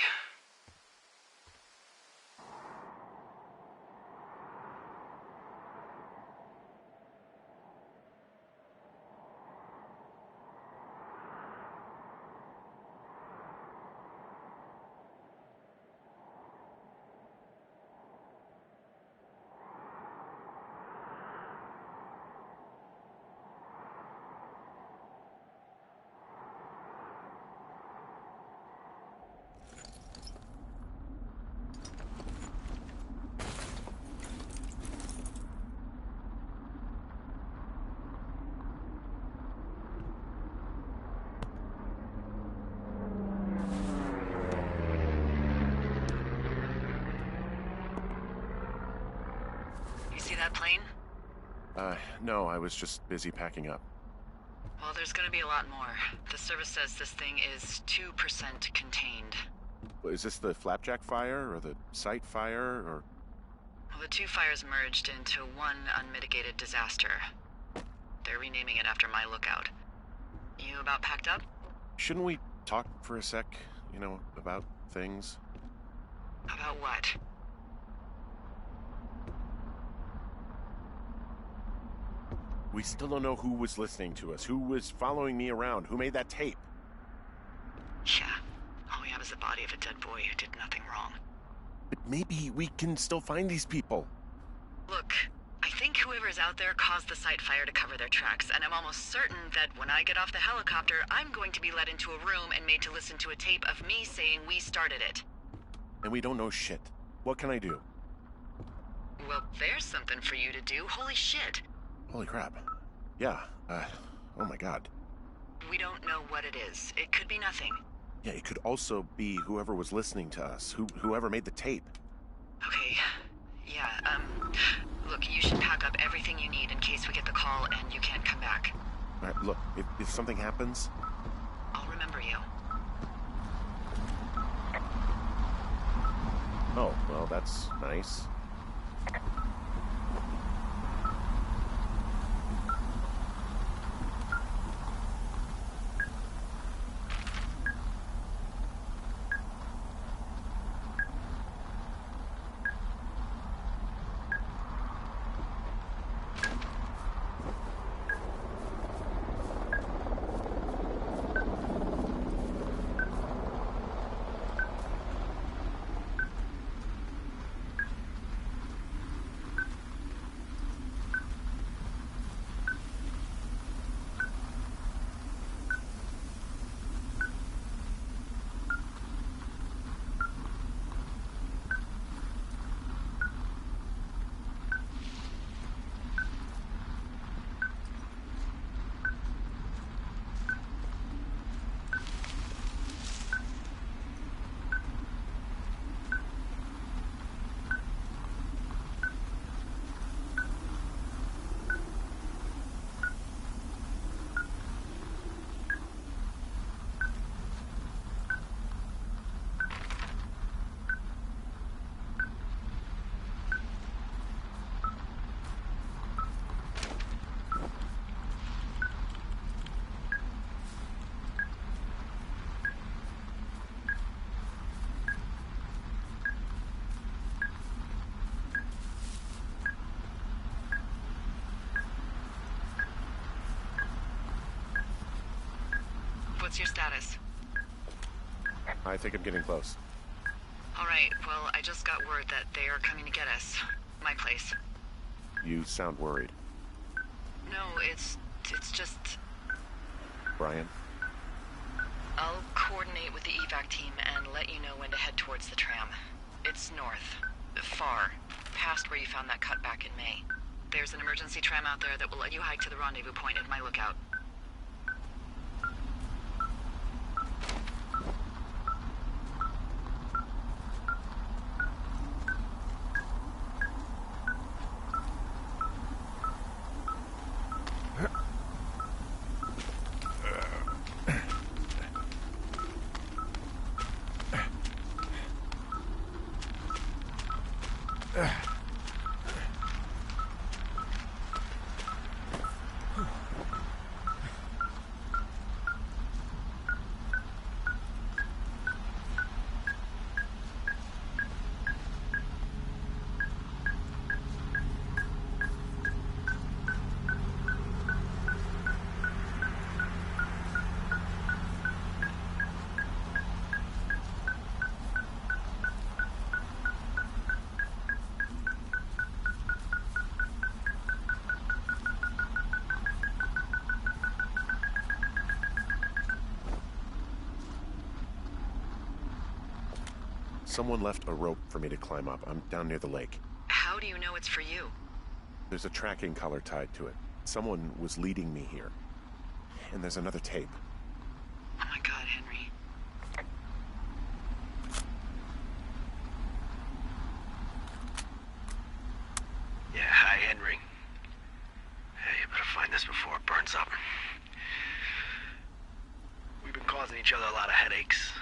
See that plane? No, I was just busy packing up. Well, there's gonna be a lot more. The service says this thing is 2% contained. Is this the Flapjack fire, or the site fire, or... Well, the two fires merged into one unmitigated disaster. They're renaming it after my lookout. You about packed up? Shouldn't we talk for a sec? You know, about things. About what? We still don't know who was listening to us, who was following me around, who made that tape. Yeah. All we have is the body of a dead boy who did nothing wrong. But maybe we can still find these people. Look, I think whoever is out there caused the site fire to cover their tracks, and I'm almost certain that when I get off the helicopter, I'm going to be led into a room and made to listen to a tape of me saying we started it. And we don't know shit. What can I do? Well, there's something for you to do. Holy shit. Holy crap. Yeah, oh my god. We don't know what it is. It could be nothing. Yeah, it could also be whoever was listening to us, whoever made the tape. Okay. Yeah, look, you should pack up everything you need in case we get the call and you can't come back. All right, look, if something happens... I'll remember you. Oh, well, that's nice. What's your status? I think I'm getting close. All right, well, I just got word that they are coming to get us. My place. You sound worried. No, it's just... Brian? I'll coordinate with the evac team and let you know when to head towards the tram. It's north. Far. Past where you found that cut back in May. There's an emergency tram out there that will let you hike to the rendezvous point at my lookout. Someone left a rope for me to climb up. I'm down near the lake. How do you know it's for you? There's a tracking collar tied to it. Someone was leading me here. And there's another tape. Oh my god, Henry. Yeah, hi, Henry. Hey, you better find this before it burns up. We've been causing each other a lot of headaches.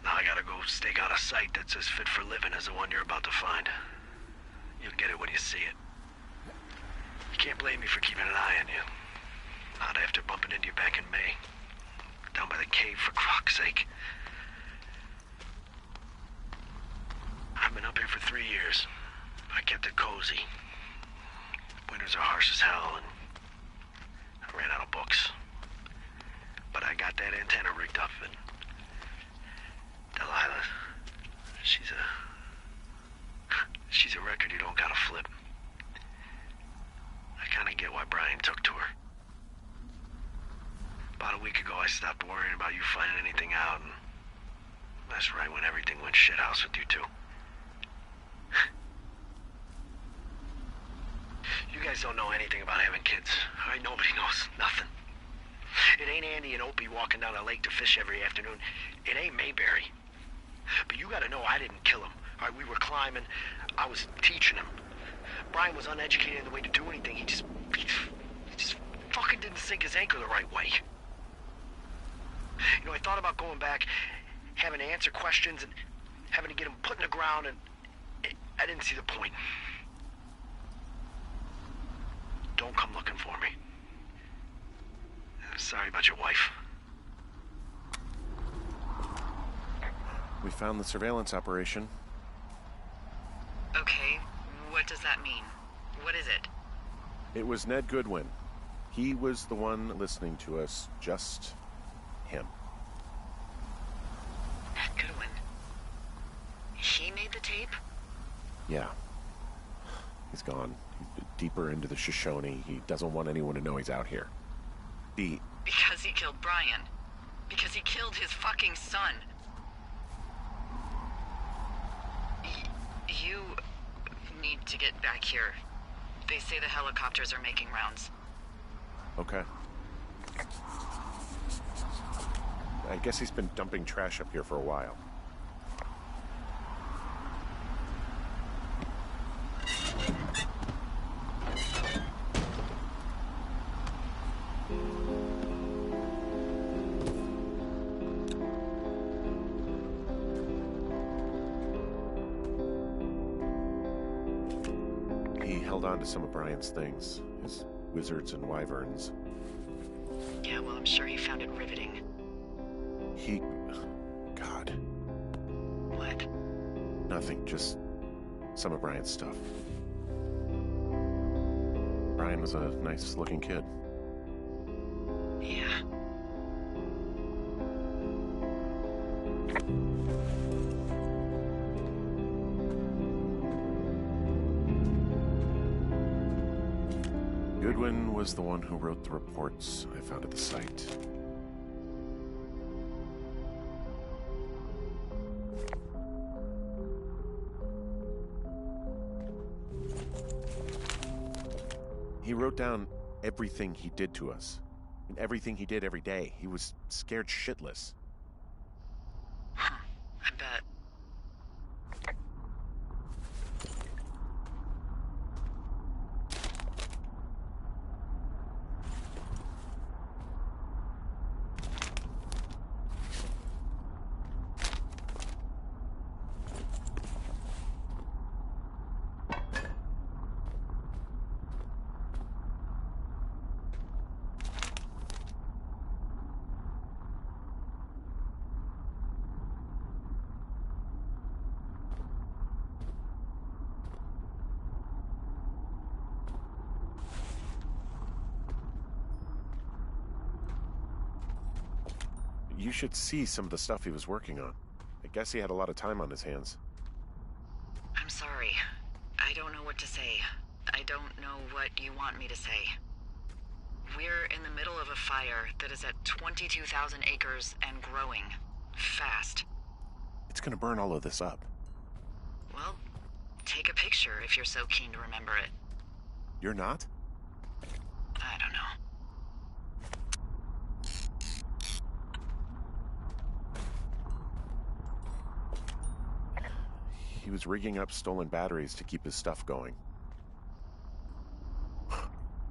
Now I gotta go stake out a site that's as fit for living as the one you're about to find. You'll get it when you see it. You can't blame me for keeping an eye on you. Not after bumping into you back in May. Down by the cave, for croc's sake. Been up here for 3 years. I kept it cozy. Winters are harsh as hell, and I ran out of books. But I got that antenna rigged up, and Delilah, she's a record you don't gotta flip. I kinda get why Brian took to her. About a week ago, I stopped worrying about you finding anything out, and that's right when everything went shithouse with you two. You guys don't know anything about having kids. All right, nobody knows nothing. It ain't Andy and Opie walking down the lake to fish every afternoon. It ain't Mayberry. But you gotta know I didn't kill him. All right, we were climbing. I was teaching him. Brian was uneducated in the way to do anything. He just fucking didn't sink his anchor the right way. You know, I thought about going back, having to answer questions, and having to get him put in the ground, and I didn't see the point. Don't come looking for me. I'm sorry about your wife. We found the surveillance operation. Okay, what does that mean? What is it? It was Ned Goodwin. He was the one listening to us, just him. Ned Goodwin. He made the tape? Yeah. He's gone. He's deeper into the Shoshone. He doesn't want anyone to know he's out here. Because he killed Brian. Because he killed his fucking son. You need to get back here. They say the helicopters are making rounds. Okay. I guess he's been dumping trash up here for a while. He held on to some of Brian's things, his wizards and wyverns. Yeah, well, I'm sure he found it riveting. God. What? Nothing, just some of Brian's stuff. Brian was a nice-looking kid. Yeah. Goodwin was the one who wrote the reports I found at the site. He wrote down everything he did to us, and everything he did every day. He was scared shitless. Huh. I bet. You should see some of the stuff he was working on. I guess he had a lot of time on his hands. I'm sorry. I don't know what to say. I don't know what you want me to say. We're in the middle of a fire that is at 22,000 acres and growing. Fast. It's gonna burn all of this up. Well, take a picture if you're so keen to remember it. You're not? I don't know. He was rigging up stolen batteries to keep his stuff going.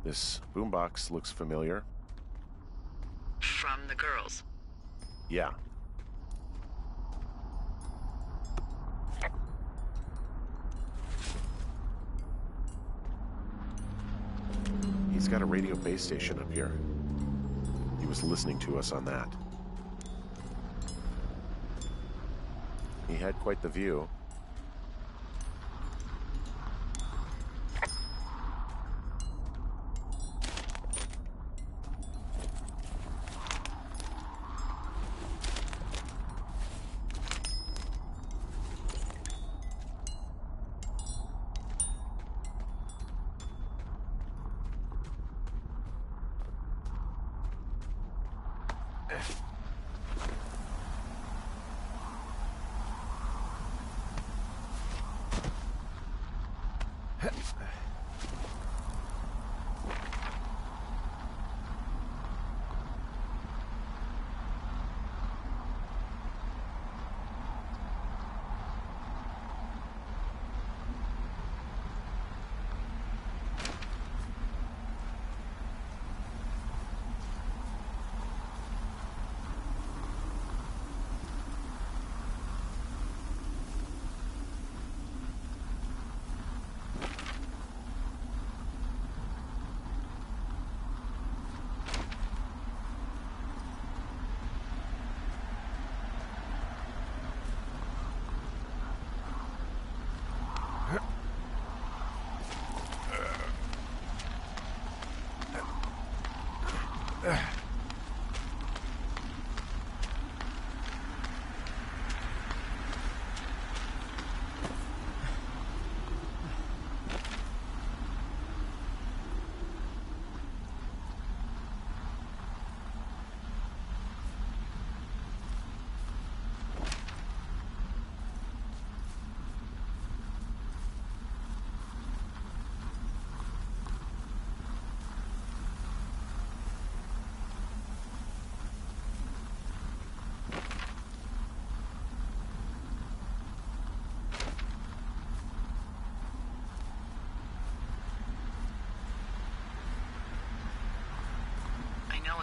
This boombox looks familiar. From the girls. Yeah. He's got a radio base station up here. He was listening to us on that. He had quite the view.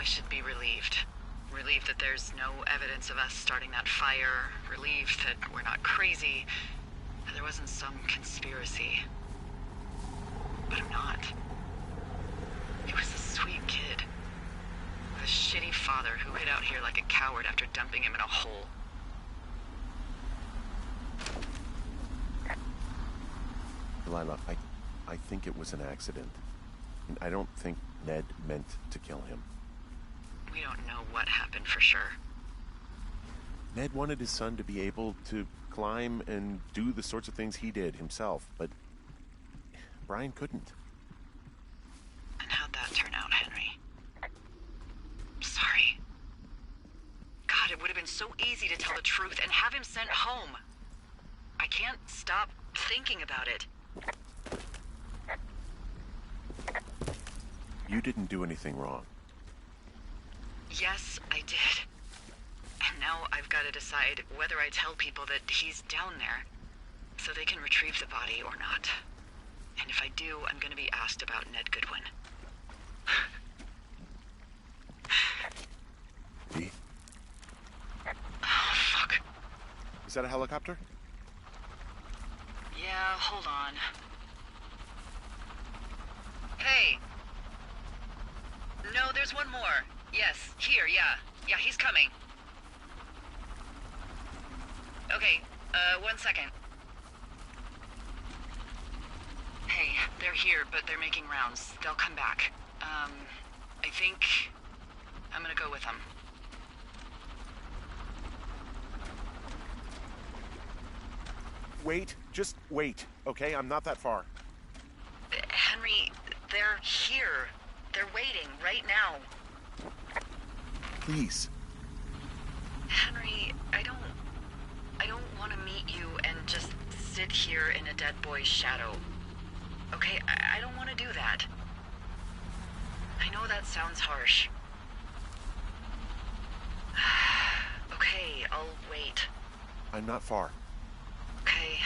I should be relieved. Relieved that there's no evidence of us starting that fire. Relieved that we're not crazy. That there wasn't some conspiracy. But I'm not. He was a sweet kid. With a shitty father who hid out here like a coward after dumping him in a hole. Delilah, I think it was an accident. And I don't think Ned meant to kill him. We don't know what happened for sure. Ned wanted his son to be able to climb and do the sorts of things he did himself, but Brian couldn't. And how'd that turn out, Henry? Sorry. God, it would have been so easy to tell the truth and have him sent home. I can't stop thinking about it. You didn't do anything wrong. Yes, I did. And now I've got to decide whether I tell people that he's down there so they can retrieve the body or not. And if I do, I'm going to be asked about Ned Goodwin. V? Oh, fuck. Is that a helicopter? Yeah, hold on. Hey! No, there's one more. Yes, here, yeah. Yeah, he's coming. Okay, 1 second. Hey, they're here, but they're making rounds. They'll come back. I think I'm gonna go with them. Wait, just wait, okay? I'm not that far. Henry, they're here. They're waiting right now. Please. Henry, I don't want to meet you and just sit here in a dead boy's shadow. Okay, I don't want to do that. I know that sounds harsh. Okay, I'll wait. I'm not far. Okay.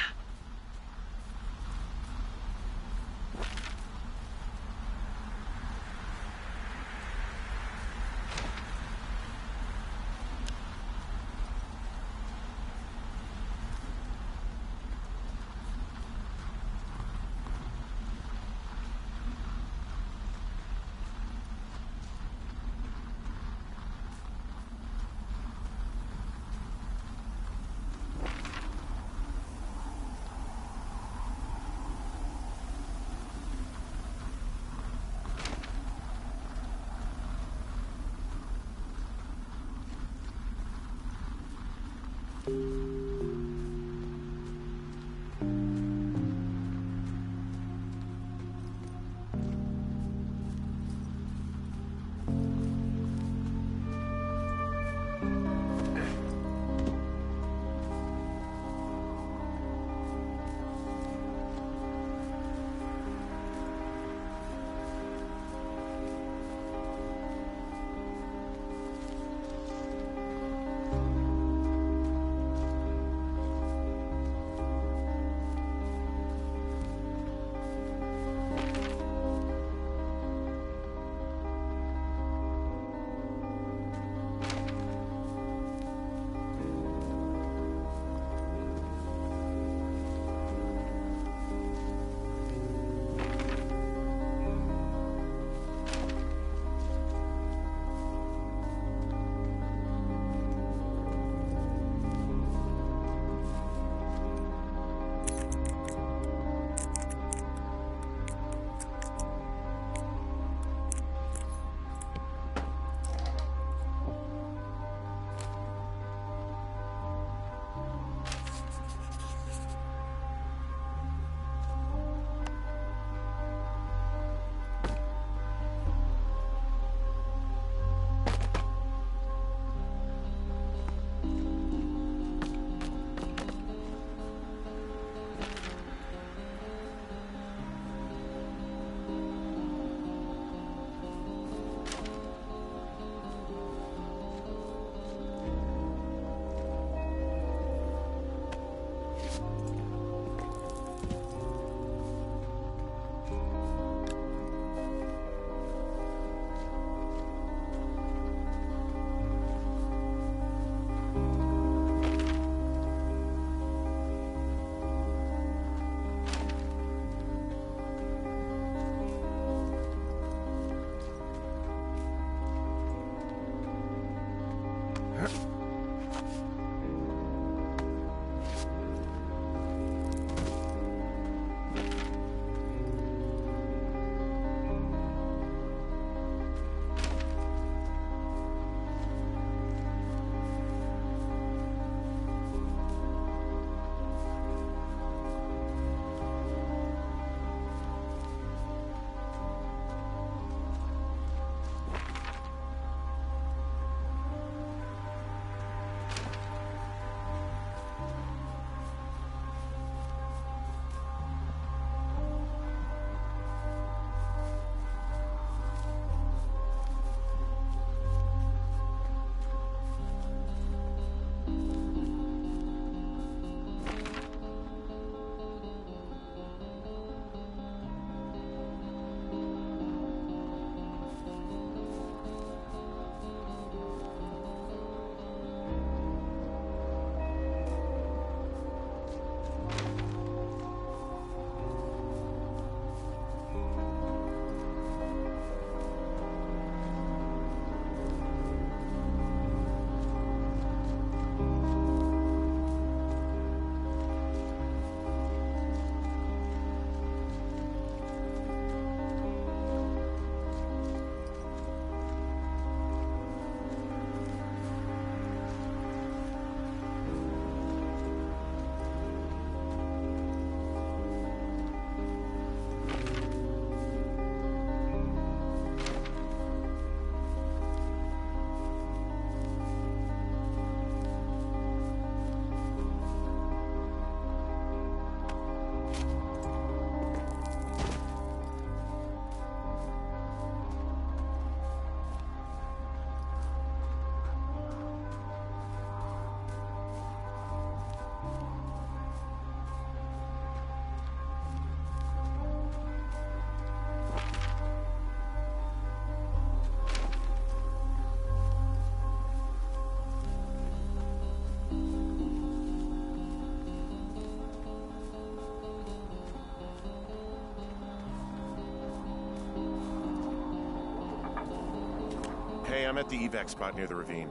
I'm at the evac spot near the ravine.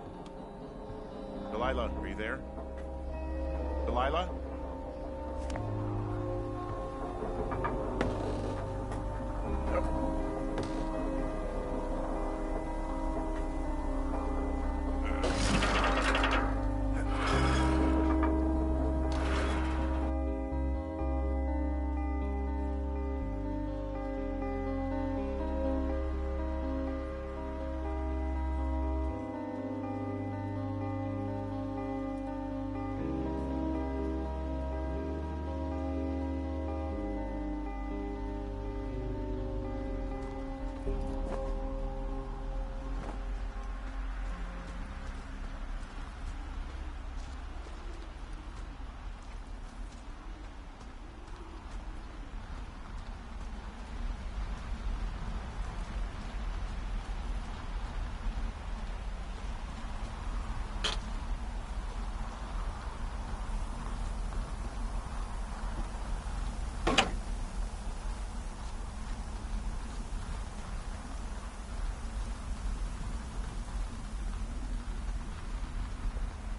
Delilah, are you there? Delilah?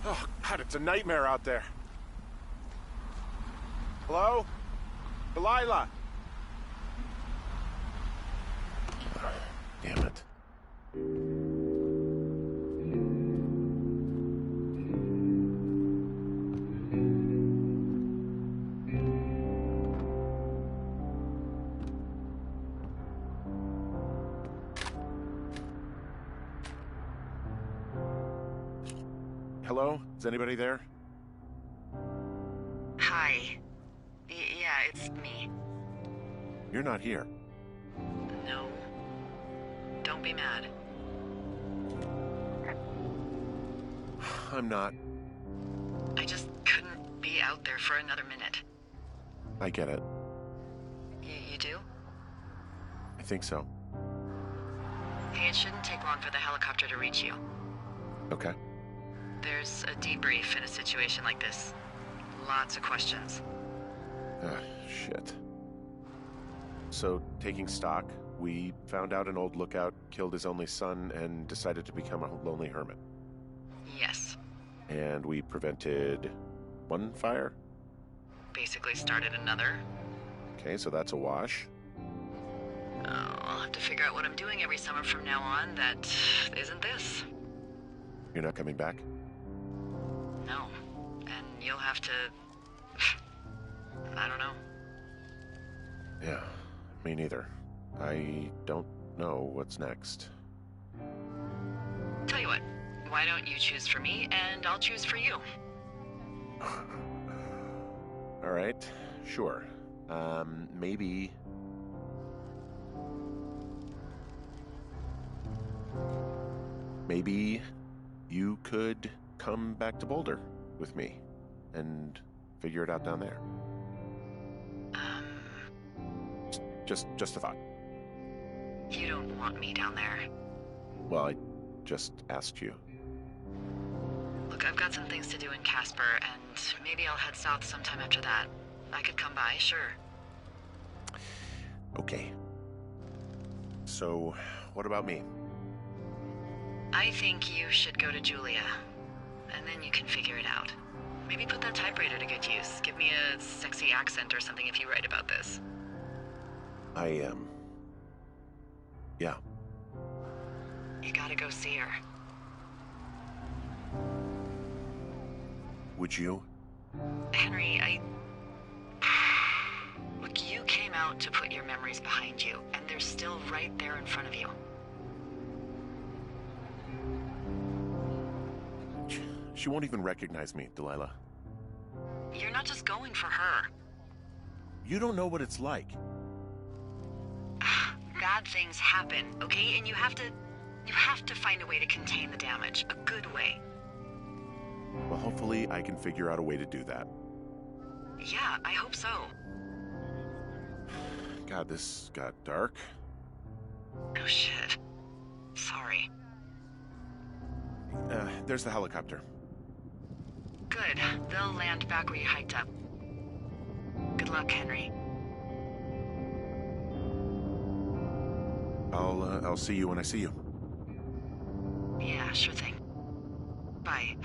Oh, God, it's a nightmare out there. Hello? Delilah? Damn it. Hello? Is anybody there? Hi. Yeah, it's me. You're not here. No. Don't be mad. I'm not. I just couldn't be out there for another minute. I get it. You do? I think so. Hey, it shouldn't take long for the helicopter to reach you. Okay. There's a debrief in a situation like this. Lots of questions. Shit. So, taking stock, we found out an old lookout killed his only son and decided to become a lonely hermit. Yes. And we prevented one fire? Basically started another. Okay, so that's a wash. I'll have to figure out what I'm doing every summer from now on that isn't this. You're not coming back? No. And you'll have to... I don't know. Yeah, me neither. I don't know what's next. Tell you what, why don't you choose for me and I'll choose for you? All right, sure. Maybe... Maybe you could come back to Boulder with me and figure it out down there. Just a thought. You don't want me down there. Well, I just asked you. Look, I've got some things to do in Casper, and maybe I'll head south sometime after that. I could come by, sure. Okay. So, what about me? I think you should go to Julia, and then you can figure it out. Maybe put that typewriter to good use. Give me a sexy accent or something if you write about this. I am. Yeah. You gotta go see her. Would you? Henry, Look, you came out to put your memories behind you, and they're still right there in front of you. She won't even recognize me, Delilah. You're not just going for her. You don't know what it's like. Bad things happen, okay? And you have to find a way to contain the damage. A good way. Well, hopefully I can figure out a way to do that. Yeah, I hope so. God, this got dark. Oh, shit. Sorry. There's the helicopter. Good. They'll land back where you hiked up. Good luck, Henry. I'll see you when I see you. sure thing. Bye.